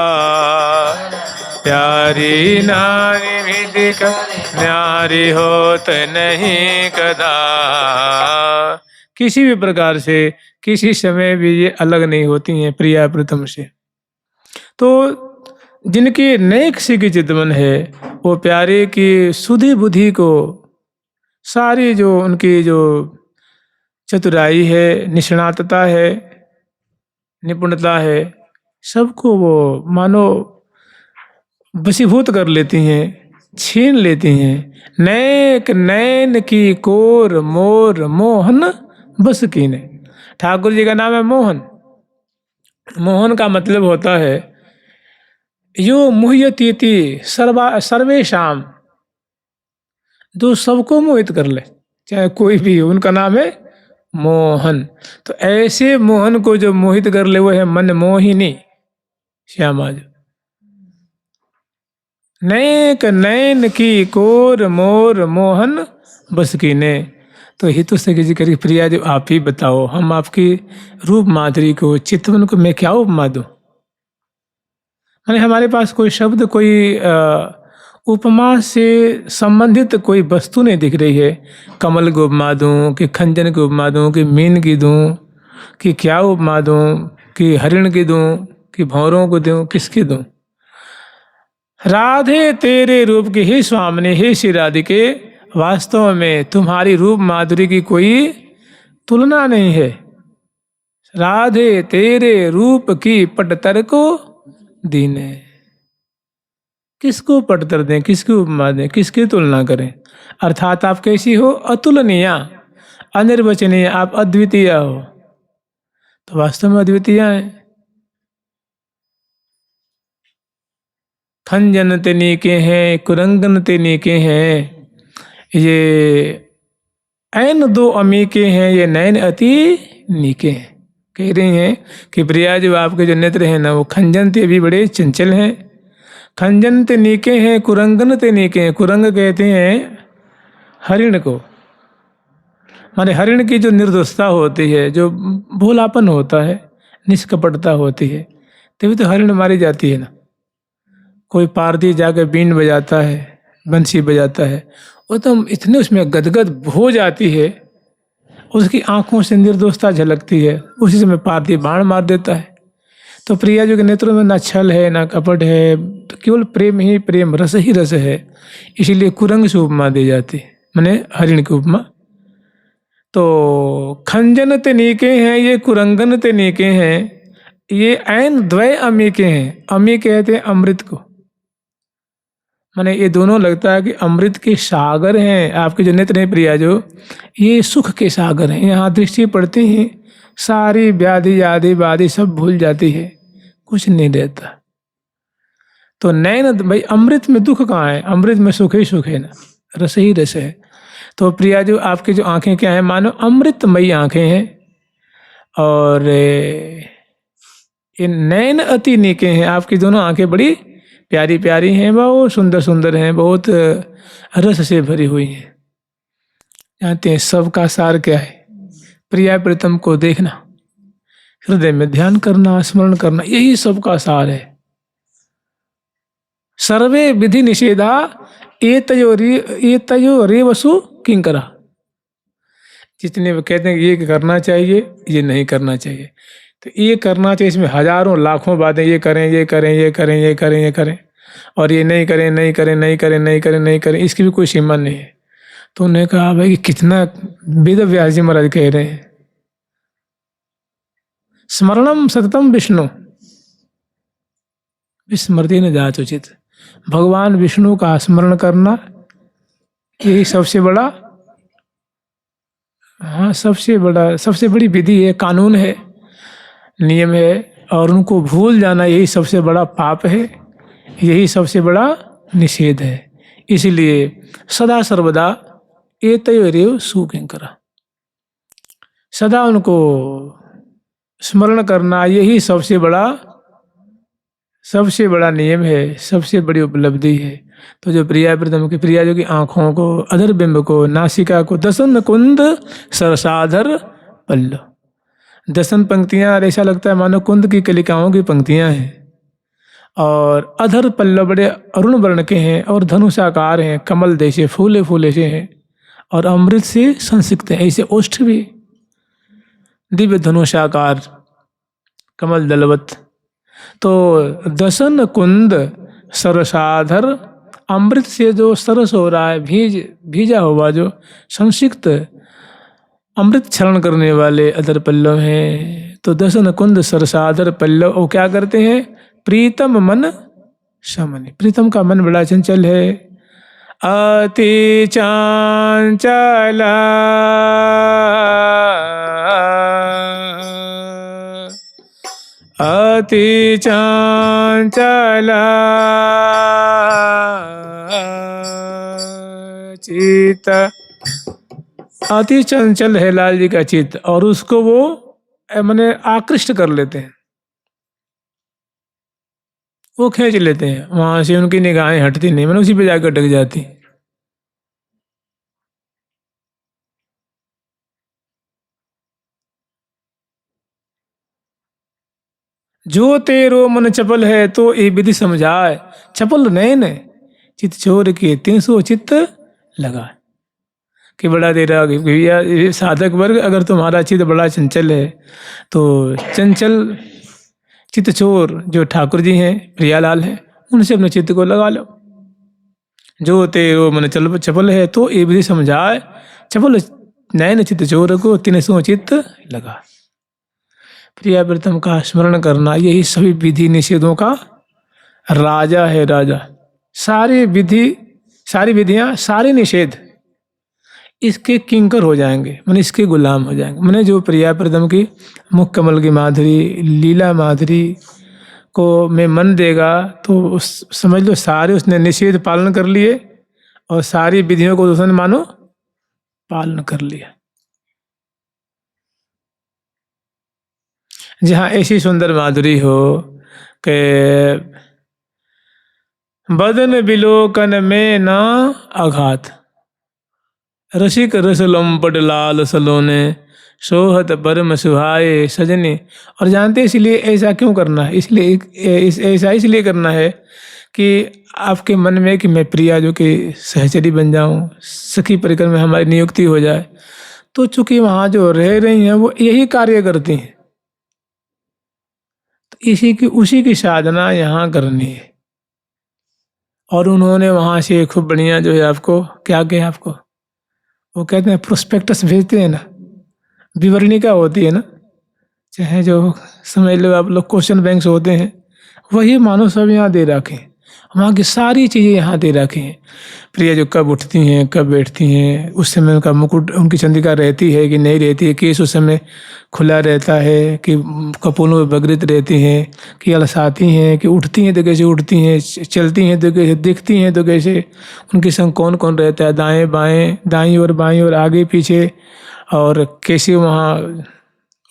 प्यारी नारी विधि कर न्यारी होत नहीं कदा। किसी भी प्रकार से किसी समय भी ये अलग नहीं होती हैं प्रिया प्रीतम से। तो जिनकी नेक सी की चितवन है वो प्यारे की सुधि बुद्धि को सारी जो उनकी जो चतुराई है, निष्णातता है, निपुणता है, सबको वो मानो वशीभूत कर लेती हैं, छीन लेती हैं। नैक नैन की कोर मोर मोहन बस कीने। ठाकुर जी का नाम है मोहन। मोहन का मतलब होता है यो मुह्यतीति सर्वेशाम, जो सबको मोहित कर ले, चाहे कोई भी हो, उनका नाम है मोहन। तो ऐसे मोहन को जो मोहित कर ले वो है मन मोहिनी श्यामा जी। नैक नैन की कोर मोर मोहन बस कीने। तो हितु से जी करी प्रिया जो आप ही बताओ, हम आपकी रूप माधुरी को चितवन को मैं क्या उपमा दूं। मैंने हमारे पास कोई शब्द, कोई उपमा से संबंधित कोई वस्तु नहीं दिख रही है। कमल को उपमा दूं कि खंजन को उपमा दूं कि मीन की दूं कि क्या उपमा दूं कि हरिण की दूं कि भौरों को दूं, किसकी दूं। राधे तेरे रूप की हे स्वामिनी, हे श्री राधिके, वास्तव में तुम्हारी रूप माधुरी की कोई तुलना नहीं है। राधे तेरे रूप की पटतर को दीने। किसको पटतर दें, किसकी उपमा दें, किसकी तुलना करें। अर्थात आप कैसी हो, अतुलनीय, अनिर्वचनीय, आप अद्वितीय हो। तो वास्तव में अद्वितीय है। खंजन ते नीके हैं, कुरंगन ते नीके हैं, ये ऐन दो अमीके हैं, ये नैन अति नीके हैं। कह रही हैं कि प्रिया जो आपके जो नेत्र हैं ना, वो खंजन ते भी बड़े चंचल हैं। खंजन ते नीके हैं, कुरंगन ते नीके हैं। कुरंग कहते हैं हरिण को, माने हरिण की जो निर्दोषता होती है, जो भोलापन होता है, निष्कपटता होती है, तभी तो हरिण मारी जाती है ना। कोई पारधी जाकर बीन बजाता है, बंसी बजाता है, वो तो इतने उसमें गदगद हो जाती है, उसकी आंखों से निर्दोषता झलकती है, उसी समय पारधी बाण मार देता है। तो प्रिया जो के नेत्रों में ना छल है ना कपट है, तो केवल प्रेम ही प्रेम, रस ही रस है। इसीलिए कुरंग से उपमा दी जाती है, माने हरिण की उपमा। तो खंजन ते नीके हैं, ये कुरंगन ते नीके हैं, ये ऐन द्वय अमी के हैं। अमी कहते हैं अमृत को, माने ये दोनों लगता है कि अमृत के सागर हैं। आपके जो नेत्र हैं प्रिया जो, ये सुख के सागर हैं। यहाँ दृष्टि पड़ती ही सारी व्याधि आदि वादि सब भूल जाती है, कुछ नहीं रहता। तो नैन भाई, अमृत में दुख कहाँ है, अमृत में सुख ही सुख है ना, रस ही रस है। तो प्रिया जो आपकी जो आंखें क्या है, मानो अमृतमयी आंखें हैं, और ये नैन अति नीके हैं। आपकी दोनों आंखें बड़ी प्यारी प्यारी हैं, बहुत सुंदर सुंदर हैं, बहुत रस से भरी हुई हैं। जानते हैं सबका सार क्या है? प्रिया प्रीतम को देखना, हृदय में ध्यान करना, स्मरण करना, यही सबका सार है। सर्वे विधि निषेधा एतयो रेवसु किंकरा। जितने वो कहते हैं कि ये करना चाहिए, ये नहीं करना चाहिए, तो ये करना चाहिए, इसमें हजारों लाखों बातें, ये करें ये करें ये करें ये करें ये करें, और ये नहीं करें नहीं करें नहीं करें नहीं करें नहीं करें, इसकी भी कोई सीमा नहीं है। तो उन्होंने कहा भाई कि कितना वेद व्यास जी महाराज कह रहे हैं, स्मरणम सततम विष्णु विस्मृति न जाच उचित। भगवान विष्णु का स्मरण करना यही सबसे बड़ा, हाँ सबसे बड़ी विधि है, कानून है, नियम है। और उनको भूल जाना यही सबसे बड़ा पाप है, यही सबसे बड़ा निषेध है। इसलिए सदा सर्वदा एतयोरेव सुकिंकरा, सदा उनको स्मरण करना यही सबसे बड़ा नियम है, सबसे बड़ी उपलब्धि है। तो जो प्रिया प्रीतम की, प्रिया जो की आँखों को, अधर बिंब को, नासिका को, दसन कुंद सरसाधर पल्लव। दसन पंक्तियाँ ऐसा लगता है मानो कुंद की कलिकाओं की पंक्तियाँ हैं, और अधर पल्लव बड़े अरुण वर्ण के हैं, और धनुषाकार हैं, कमल जैसे फूले फूले से हैं, और अमृत से संसिक्त हैं। ऐसे ओष्ठ भी दिव्य धनुषाकार, कमल दलवत। तो दसन कुंद सरसाधर, अमृत से जो सरस हो रहा है, भीजा हुआ जो संसिक्त अमृत क्षरण करने वाले अधर पल्लव हैं। तो दसन कुंद सरसाधर पल्लव, वो क्या करते हैं? प्रीतम मन शमनि, प्रीतम का मन बड़ा चंचल है। अति चंचला अति चंचला चित, अति चंचल है लाल जी का चित्त, और उसको वो मैंने आकृष्ट कर लेते हैं, वो खींच लेते हैं, वहां से उनकी निगाहें हटती नहीं, मैंने उसी पे जाकर अटक जाती। जो तेरो मन चपल है तो ये विधि समझाए, चपल नैन चित चोर के 300 चित्त लगा। कि बड़ा तेरा भैया साधक वर्ग, अगर तुम्हारा चित्त बड़ा चंचल है तो चंचल चित्त चोर जो ठाकुर जी हैं, प्रियालाल हैं, उनसे अपने चित्त को लगा लो। जो तेरो मन चपल है तो ये विधि समझाए, चपल नैन चित्त चोर को 300 चित्त लगा। प्रिया प्रीतम का स्मरण करना यही सभी विधि निषेधों का राजा है, राजा। सारी विधियां, सारे निषेध इसके किंकर हो जाएंगे, मैंने इसके गुलाम हो जाएंगे। मैंने जो प्रिया प्रीतम की मुख कमल की माधुरी, लीला माधुरी, को में मन देगा तो समझ लो सारे उसने निषेध पालन कर लिए और सारी विधियों को उसने मानो पालन कर लिया। जहाँ ऐसी सुंदर माधुरी हो कि बदन विलोकन में ना आघात, रसिक रस लंपट लाल सलोने सोहत परम सुहाए सजने। और जानते इसलिए ऐसा क्यों करना है, इसलिए ऐसा इसलिए करना है कि आपके मन में कि मैं प्रिया जो कि सहचरी बन जाऊं, सखी परिकर में हमारी नियुक्ति हो जाए। तो चूंकि वहाँ जो रह रही हैं वो यही कार्य करती हैं, तो उसी की साधना यहाँ करनी है। और उन्होंने वहाँ से खूब बढ़िया जो है आपको क्या कहे, आपको वो कहते हैं प्रोस्पेक्टस भेजते हैं ना, विवरणिका होती है ना, चाहे जो समझ लो आप लोग क्वेश्चन बैंक्स होते हैं, वही मानो सब यहाँ दे रखे हैं। वहाँ की सारी चीज़ें यहाँ दे रखी हैं। प्रिया जो कब उठती हैं, कब बैठती हैं, उस समय उनका मुकुट, उनकी चंद्रिका रहती है कि नहीं रहती है, केस उस समय खुला रहता है कि कपोलों में बगरित रहती हैं, कि अलसाती हैं, कि उठती हैं तो कैसे उठती हैं, चलती हैं तो कैसे, दिखती हैं तो कैसे, उनके संग कौन कौन रहता है, दाएँ बाएँ, दाईं और बाईं और आगे पीछे, और कैसे वहाँ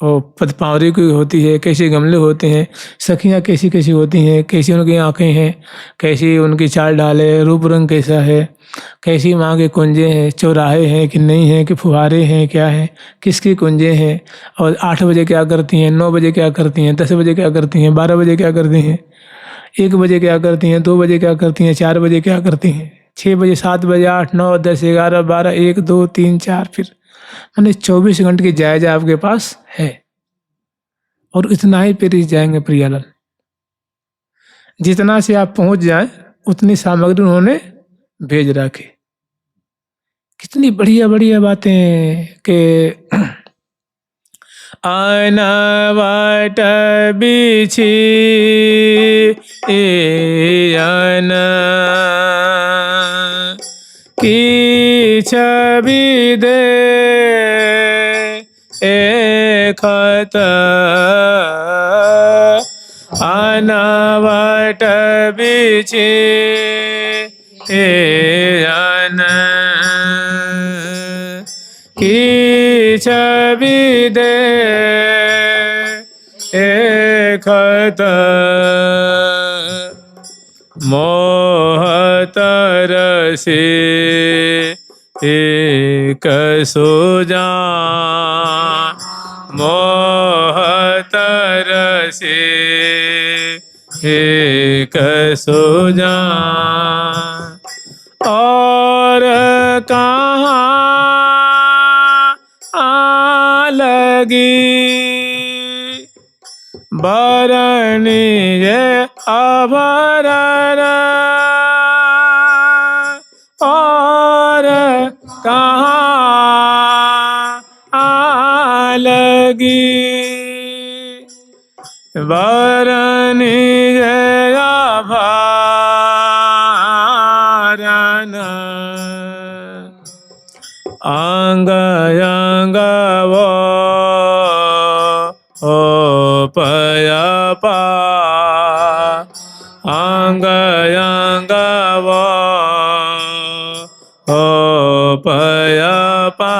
और पदपावरी की होती है, कैसे गमले होते हैं, सखियाँ कैसी कैसी होती हैं, कैसी उनकी आँखें हैं, कैसी उनकी चाल ढाल है, रूप रंग कैसा है, कैसी वहाँ के कुंजे हैं, चौराहे हैं कि नहीं हैं, कि फुहारे हैं, क्या हैं, किसकी कुंजे हैं, और 8 बजे क्या करती हैं, 9 बजे क्या करती हैं, 10 बजे क्या करती हैं, 12 बजे क्या करती हैं, 1 बजे क्या करती हैं, 2 बजे क्या करती हैं, 4 बजे क्या करती हैं, 6 बजे, 7 बजे, 8, 9, 10, 11, 12, 1, 2, 3, 4, फिर मैंने 24 घंटे की जायजा आपके पास है। और इतना ही पेरिस जाएंगे प्रियालाल, जितना से आप पहुंच जाएं उतनी सामग्री उन्होंने भेज रखी। कितनी बढ़िया बढ़िया बातें कि अनवट बिछी अन की छवि दे खत अनवट बिछे अन की छवि दे खत मोहत रसे एक सोजा मोहत रसे एक सोजा और कहाँ लगी बरनी ये अभरण और कहाँ लगी बरनी ये अभरण अंग अंग वो पया पा अंग अंग वो पया पा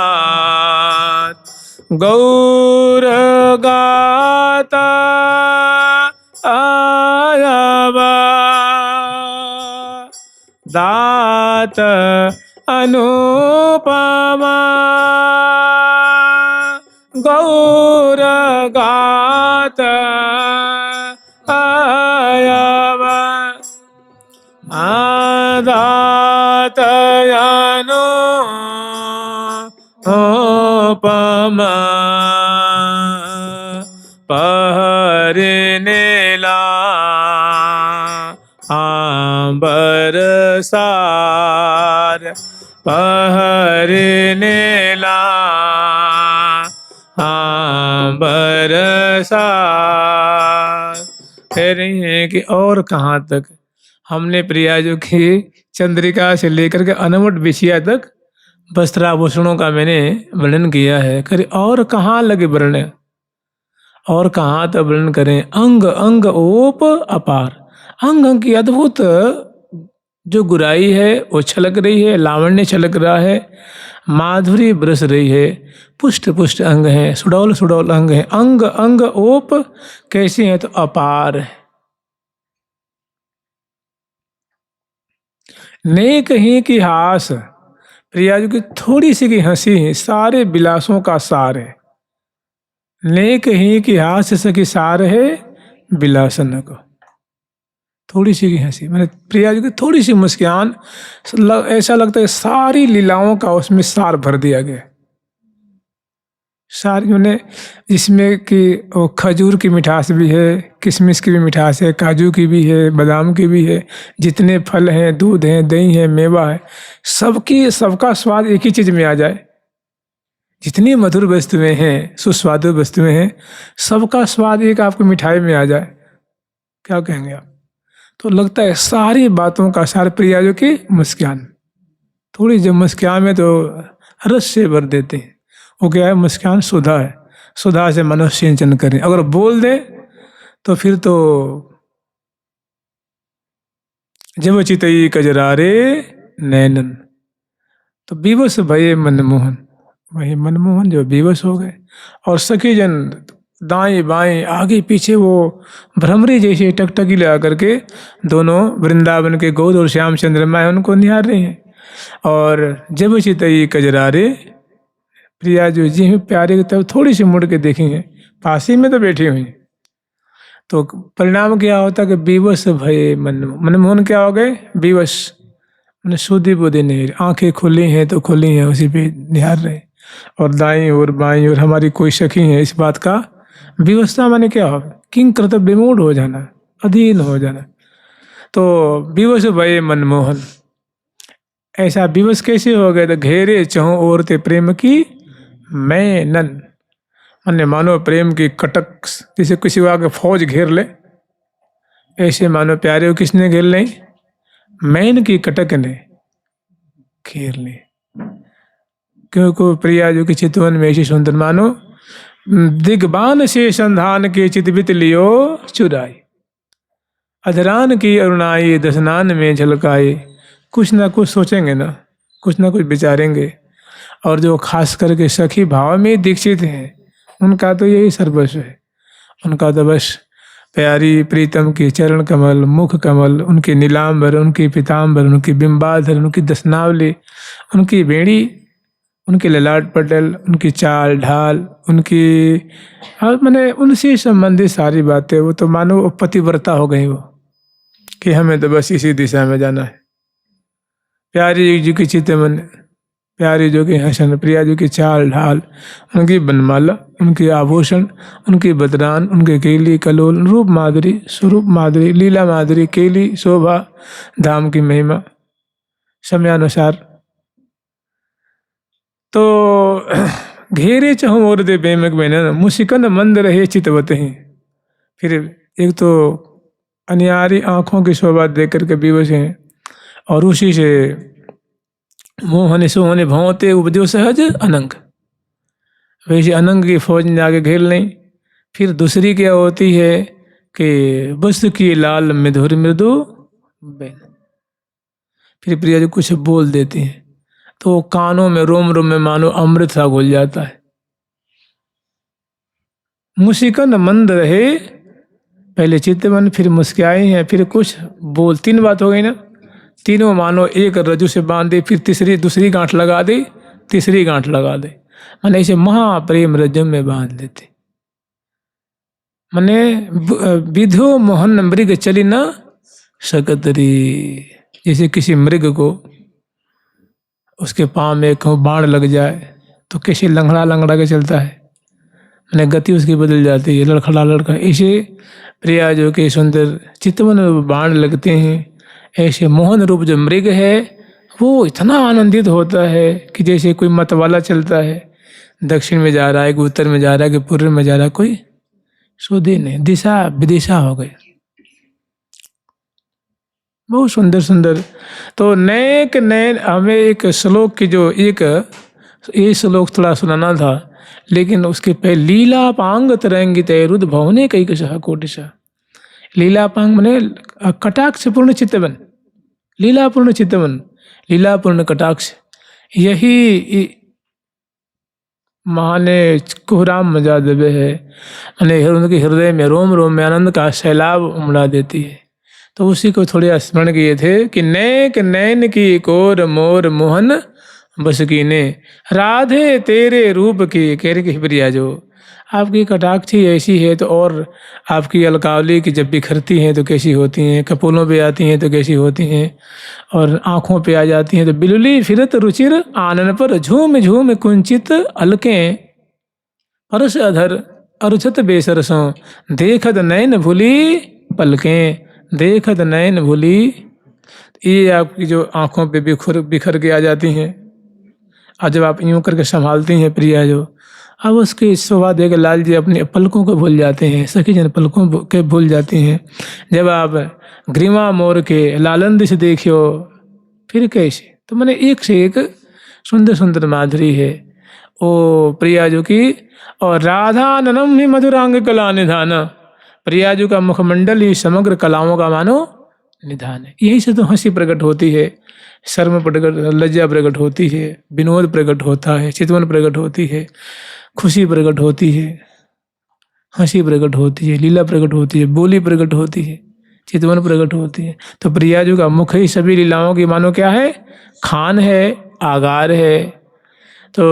गौर गाता आयबा दात अनुपमा गौर गात आयबा दात अनुपमा पहरनेला बरसार पहरनेला बरसार। कह रही हैं कि और कहाँ तक हमने प्रिया जो की चंद्रिका से लेकर के अनवट बिछिया तक वस्त्राभूषणों का मैंने वर्णन किया है। करे और कहाँ लगे वर्ण, और कहाँ तक वर्णन करें। अंग अंग ओप अपार, अंग अंग की अद्भुत जो गुराई है वो छलक रही है, लावण्य छलक रहा है, माधुरी बरस रही है, पुष्ट पुष्ट अंग है, सुडौल सुडौल अंग है। अंग अंग ओप कैसे हैं तो अपार है। नेक ही की हास, प्रिया जी की थोड़ी सी की हंसी है सारे बिलासों का सार है। नेक ही की हास सकी सार है बिलासन को। थोड़ी सी की हंसी मैंने प्रिया जी की थोड़ी सी मुस्कान, ऐसा लगता है सारी लीलाओं का उसमें सार भर दिया गया। सारी मैंने जिसमें कि वो खजूर की मिठास भी है, किशमिश की भी मिठास है, काजू की भी है, बादाम की भी है, जितने फल हैं, दूध है, दही है, मेवा है, सबका स्वाद एक ही चीज में आ जाए। जितनी मधुर वस्तुएं हैं, सुस्वादु वस्तुएं हैं, सबका स्वाद एक आपको मिठाई में आ जाए, क्या कहेंगे आप। तो लगता है सारी बातों का सार प्रिया जो की मुस्कान। थोड़ी जब मुस्कान में तो रस से भर देते हैं। वो क्या है, मुस्कान सुधा है, सुधा से मनुष्य सिंचन करें। अगर बोल दे तो फिर तो जब चितई कजरारे नैनन, तो विवश भये मनमोहन, वही मनमोहन जो विवश हो गए। और सखी जन दाएं बाएं आगे पीछे वो भ्रमरी जैसे टकटकी लगा करके दोनों वृंदावन के गोद और श्याम चंद्रमा है उनको निहार रहे हैं। और जब चितई कजरारे, प्रिया जो जी हैं प्यारे की तरफ थोड़ी सी मुड़ के देखेंगे, पास ही में तो बैठी हुई, तो परिणाम क्या होता कि विवश भये मनमोहन क्या हो गए, विवश, मैंने सुधी बुद्धि नहीं, आंखें खुली हैं तो खुली हैं, उसी पे निहार रहे। और दाईं और बाईं और हमारी कोई सखी है, इस बात का विवशता माने क्या हो, किंग कर्तव्य विमूढ़ हो जाना, अधीन हो जाना। तो विवश भये मनमोहन, ऐसा विवश कैसे हो गए, तो घेरे चहों ओर ते प्रेम की मैं नन, माने मानो प्रेम की कटक, जैसे किसी को आगे फौज घेर ले, ऐसे मानो प्यारे को किसने घेर ले, मैन की कटक ने घेर ले। क्योंकि प्रिया जो कि चितवन में ऐसी सुंदर मानो दिग्बान से संधान के चितवित लियो चुराई, अधरान की अरुणाई दसनान में झलकाए। कुछ ना कुछ सोचेंगे ना, कुछ ना कुछ विचारेंगे। और जो खास करके सखी भाव में दीक्षित हैं, उनका तो यही सर्वस्व है। उनका तो बस प्यारी प्रीतम की चरण कमल, मुख कमल, उनकी नीलांबर, उनकी पीतांबर, उनकी बिंबाधर, उनकी दसनावली, उनकी बेड़ी, उनके ललाट पटल, उनकी चाल ढाल, उनकी मैंने उनसे संबंधित सारी बातें, वो तो मानो पतिव्रता हो गई वो, कि हमें तो बस इसी दिशा में जाना है। प्यारी जी की चितवन, प्यारी जो कि हसन, प्रिया जो की चाल ढाल, उनकी बनमाला, उनके आभूषण, उनकी बदरान, उनके केली कलोल, रूप माधुरी, स्वरूप माधुरी, लीला माधुरी, केली शोभा, धाम की महिमा समयानुसार। तो घेरे चहों ओर दे बेमक बेनन, मुसिकन मंद रहे चितवत ही। फिर एक तो अनियारी आंखों की शोभा देख करके विवश हैं, और उसी से मोहन सोहन भौते उपजो सहज अनंग, वैसे अनंग की फौज ने आगे घेर लें। फिर दूसरी क्या होती है कि वस्तु की लाल मधुर मृदु बैन, फिर प्रिया जी कुछ बोल देती हैं तो कानों में रोम रोम में मानो अमृत सा घुल जाता है। मुस्कान मंद रहे, पहले चित्तवन, फिर मुस्काई हैं, फिर कुछ बोल, तीन बात हो गई ना। तीनों मानो एक रज्जु से बांध दे, फिर तीसरी दूसरी गांठ लगा दे, तीसरी गांठ लगा दे, माने इसे महाप्रेम रज्जु में बांध देते। माने विधो मोहन मृग चली ना सकतरी, जैसे किसी मृग को उसके पाँव में कहूँ बाण लग जाए तो कैसे लंगड़ा लंगड़ा के चलता है, मैंने गति उसकी बदल जाती है, लड़खड़ा लड़का। ऐसे प्रिया जो कि सुंदर चितवन में बाण लगते हैं, ऐसे मोहन रूप जो मृग है वो इतना आनंदित होता है कि जैसे कोई मतवाला चलता है, दक्षिण में जा रहा है कि उत्तर में जा रहा है कि पूर्व में जा रहा है, कोई सुधी नहीं, दिशा विदिशा हो गई। बहुत सुंदर सुंदर। तो नए हमें एक श्लोक की जो एक ये श्लोक थोड़ा सुनाना था, लेकिन उसके पे लीलापांग तरंगी तैरुद भवने कई कशा कोटिशा। लीलापांग मने कटाक्ष पूर्ण चित्तवन, लीलापूर्ण चित्तवन, लीलापूर्ण कटाक्ष, यही महाने कुहराम मजा देवे है। मैंने उनके हृदय में रोम रोम में आनंद का सैलाब उमड़ा देती है। तो उसी को थोड़े स्मरण किए थे कि नैक नैन की कोर मोर मोहन बस कीने, राधे तेरे रूप की कह के प्रिया जो। आपकी कटाक्ष ही ऐसी है तो और आपकी अलकावली की जब बिखरती हैं तो कैसी होती हैं, कपोलों पे आती हैं तो कैसी होती हैं, और आँखों पे आ जाती हैं तो बिलुली फिरत रुचिर आनन पर झूम झूम कुंचित अलकें, परस अधर अरुछत बेसरसों, देखत नैन भूली पलकें, देखत नैन भूली। ये आपकी जो आँखों पे बिखर के आ जाती हैं, और जब आप यूँ करके संभालती हैं प्रिया जो, अब उसके स्वभाव देख लाल जी अपने पलकों को भूल जाते हैं, सखी जन पलकों के भूल जाती हैं। जब आप ग्रीवा मोर के लालन से देखियो फिर कैसे, तो मैंने एक से एक सुंदर सुंदर माधुरी है ओ प्रियाजू की। और राधाननम ही मधुरांग कला निधान, प्रियाजू का मुखमंडल ही समग्र कलाओं का मानो निधान है। यही से तो हंसी प्रकट होती है, शर्म प्रकट, लज्जा प्रकट होती है, विनोद प्रकट होता है, चितवन प्रकट होती है, खुशी प्रकट होती है, हंसी प्रकट होती है, लीला प्रकट होती है, बोली प्रकट होती है, चितवन प्रकट होती है। तो प्रियाजू का मुख ही सभी लीलाओं की मानो क्या है, खान है, आगार है। तो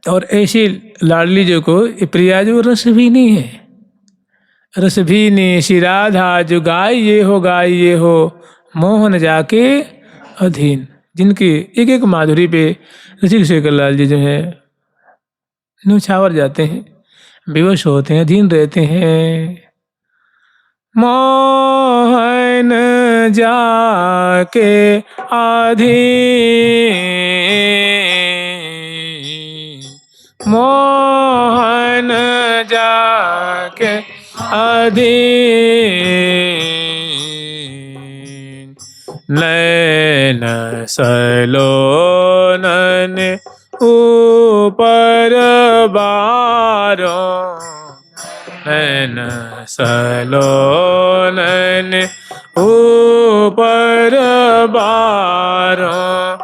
और ऐसी लाडली जो को प्रियाजू रस भी नहीं है, रस भी नहीं। श्री राधा जो गाय ये हो मोहन जाके अधीन, जिनकी एक एक माधुरी पे ऋषिक शेखर लाल जी जो है न्यौछावर जाते हैं, विवश होते हैं, अधीन रहते हैं। मोहन जाके अधीन, मोहन जाके अधीन, नैन सलोनन ऊपर बारों, नैन सलोनन ऊपर बारों,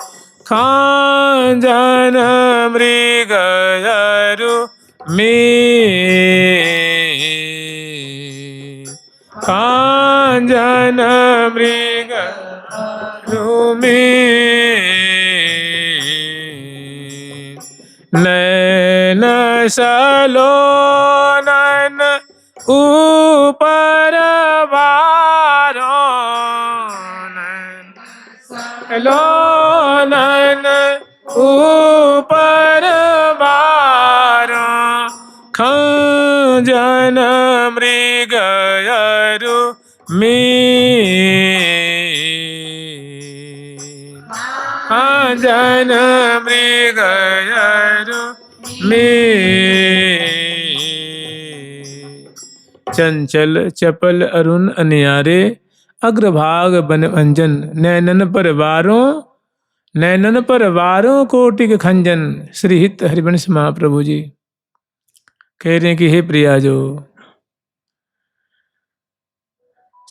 खांजन मृग यरु में, कांजन मृग में, नैन सलोनन ऊपर बारों, सलोनन ऊपर बारों, खांजन मृग यरु में, खांजन मृग यरु में। चंचल चपल अरुण अनियारे, अग्रभाग बन अंजन, नैनन पर वारों, नैनन पर वारों कोटिक खंजन। श्री हित हरिवंश महाप्रभु जी कह रहे हैं कि हे प्रिया जो,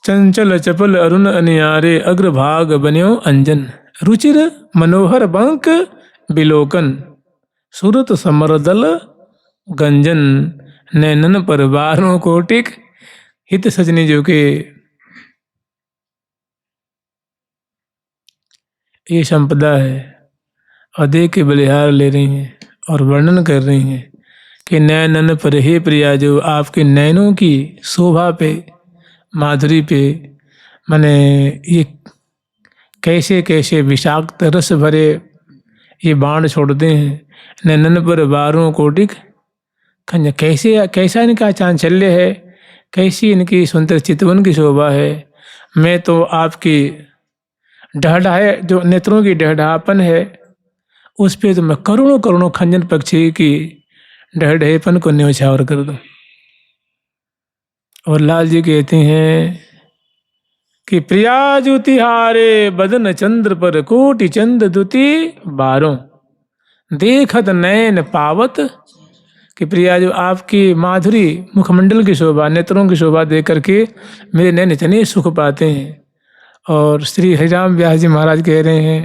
चंचल चपल अरुण अनियारे, अग्रभाग बन्यो अंजन, रुचिर मनोहर बंक बिलोकन, सूरत समरदल गंजन, नैनन पर वारों कोटिक हित सजनी जो के। ये संपदा है और देख के बलिहार ले रही हैं और वर्णन कर रही हैं कि नैनन पर हे प्रिया जो, आपके नैनों की शोभा पे, माधुरी पे, माने ये कैसे कैसे विषाक्त रस भरे ये बाण छोड़ते हैं। नैनन पर वारों कोटिक खंज, कैसे कैसा इनका चांचल्य है, कैसी इनकी सुंदर चितवन की शोभा है। मैं तो आपकी डहढाए जो नेत्रों की डहढापन है उस पे तो मैं करोड़ों करोड़ों खंजन पक्षी की डहढेपन को न्यौछावर कर दूं। और लाल जी कहते हैं कि प्रिया जो तिहारे बदन चंद्र पर कोटि चंद दुति बारों, देखत नयन पावत, कि प्रिया जो आपकी माधुरी मुखमंडल की शोभा, नेत्रों की शोभा देख करके मेरे नैन इतने सुख पाते हैं। और श्री हरिराम व्यास जी महाराज कह रहे हैं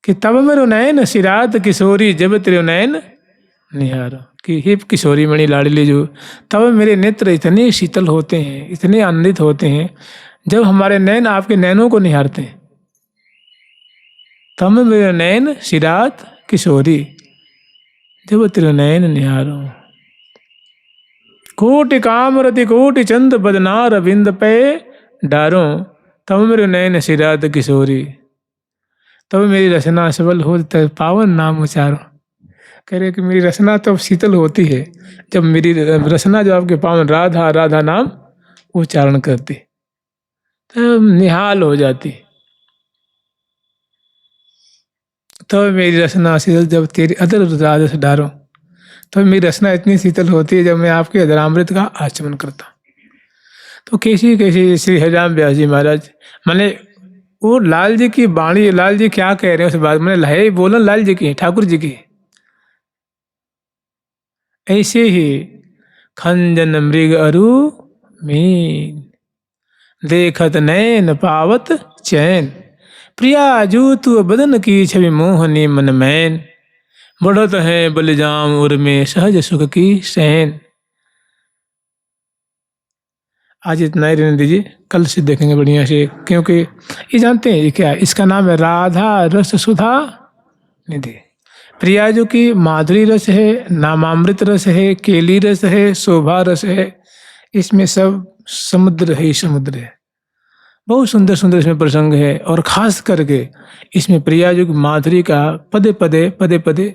कि तब मेरो नयन सिरात किशोरी जब तेरे नयन निहारो, कि हे किशोरी मणि लाडली जो, तब मेरे नेत्र इतने शीतल होते हैं, इतने आनंदित होते हैं जब हमारे नयन आपके नैनों को निहारते हैं। तब मेरे नयन सिरात किशोरी जब तेरे नयन निहारो, कोटि कामरति कोटि चंद बदनार बिंद पे डारो, तब मेरे नयन सिरात किशोरी, तब मेरी रचना सबल हो पावन नाम उचारो। कह रहे कि मेरी रचना तो शीतल होती है जब मेरी रचना जो आपके पावन राधा राधा नाम उच्चारण करती, तब निहाल हो जाती। तब मेरी रचना शीतल जब तेरी अदर राधा से डारो, तब मेरी रचना इतनी शीतल होती है जब मैं आपके अदरामृत का आचमन करता। तो कैसी कैसी श्री हरिराम व्यास जी महाराज, मैंने वो लाल जी की वाणी, लाल जी क्या कह रहे हैं उस बात, मैंने लहे बोलन लाल जी की, ठाकुर जी की। ऐसे ही खंजन मृग अरु मीन, देखत नैन पावत चैन, प्रिया जू तू बदन की छवि मोहनी मन मैन, बढ़त है बलिजाम उर में सहज सुख की सैन। आज इतना ही रहने दीजिए, कल से देखेंगे बढ़िया से, क्योंकि ये जानते हैं ये क्या है, इसका नाम है राधा रस सुधा निधि। प्रिया जो की माधुरी रस है, नामामृत रस है, केली रस है, शोभा रस है, इसमें सब समुद्र है, समुद्र है। बहुत सुंदर सुंदर इसमें प्रसंग है, और खास करके इसमें प्रिया जो की माधुरी का पदे पदे पदे पदे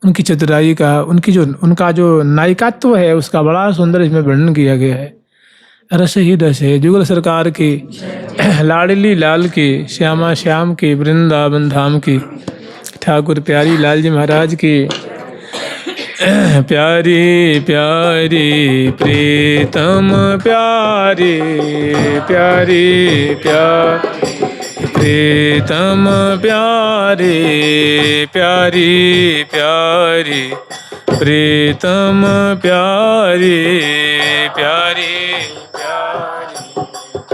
उनकी चतुराई का, उनका जो नायिकात्व है उसका बड़ा सुंदर इसमें वर्णन किया गया है। रस ही रस है। जुगल सरकार की, लाडली लाल की, श्यामा श्याम की, वृंदावन धाम की, ठाकुर प्यारी लाल जी महाराज की, प्यारी प्यारी प्रीतम प्यारी प्यारी प्यारी प्रीतम प्यारी प्यारी प्यारी प्रीतम प्यारी प्यारी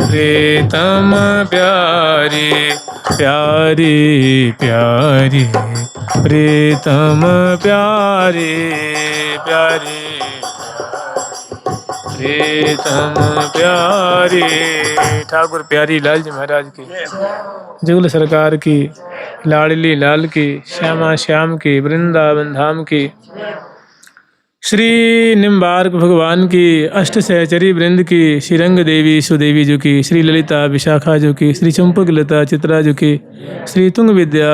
प्रीतम प्यारी प्यारी प्यारी प्रीतम प्यारी प्यारी प्रीतम प्यारी। ठाकुर प्यारी लाल जी महाराज की, जुगल सरकार की, लाडली लाल की, श्यामा श्याम की, वृंदावन धाम की, श्री निम्बार्क भगवान की, अष्ट सहचरी वृंद की, श्रीरंग देवी सुदेवी जो की, श्री ललिता विशाखा जो की, श्री चंपक लता चित्रा जो की, श्री तुंग विद्या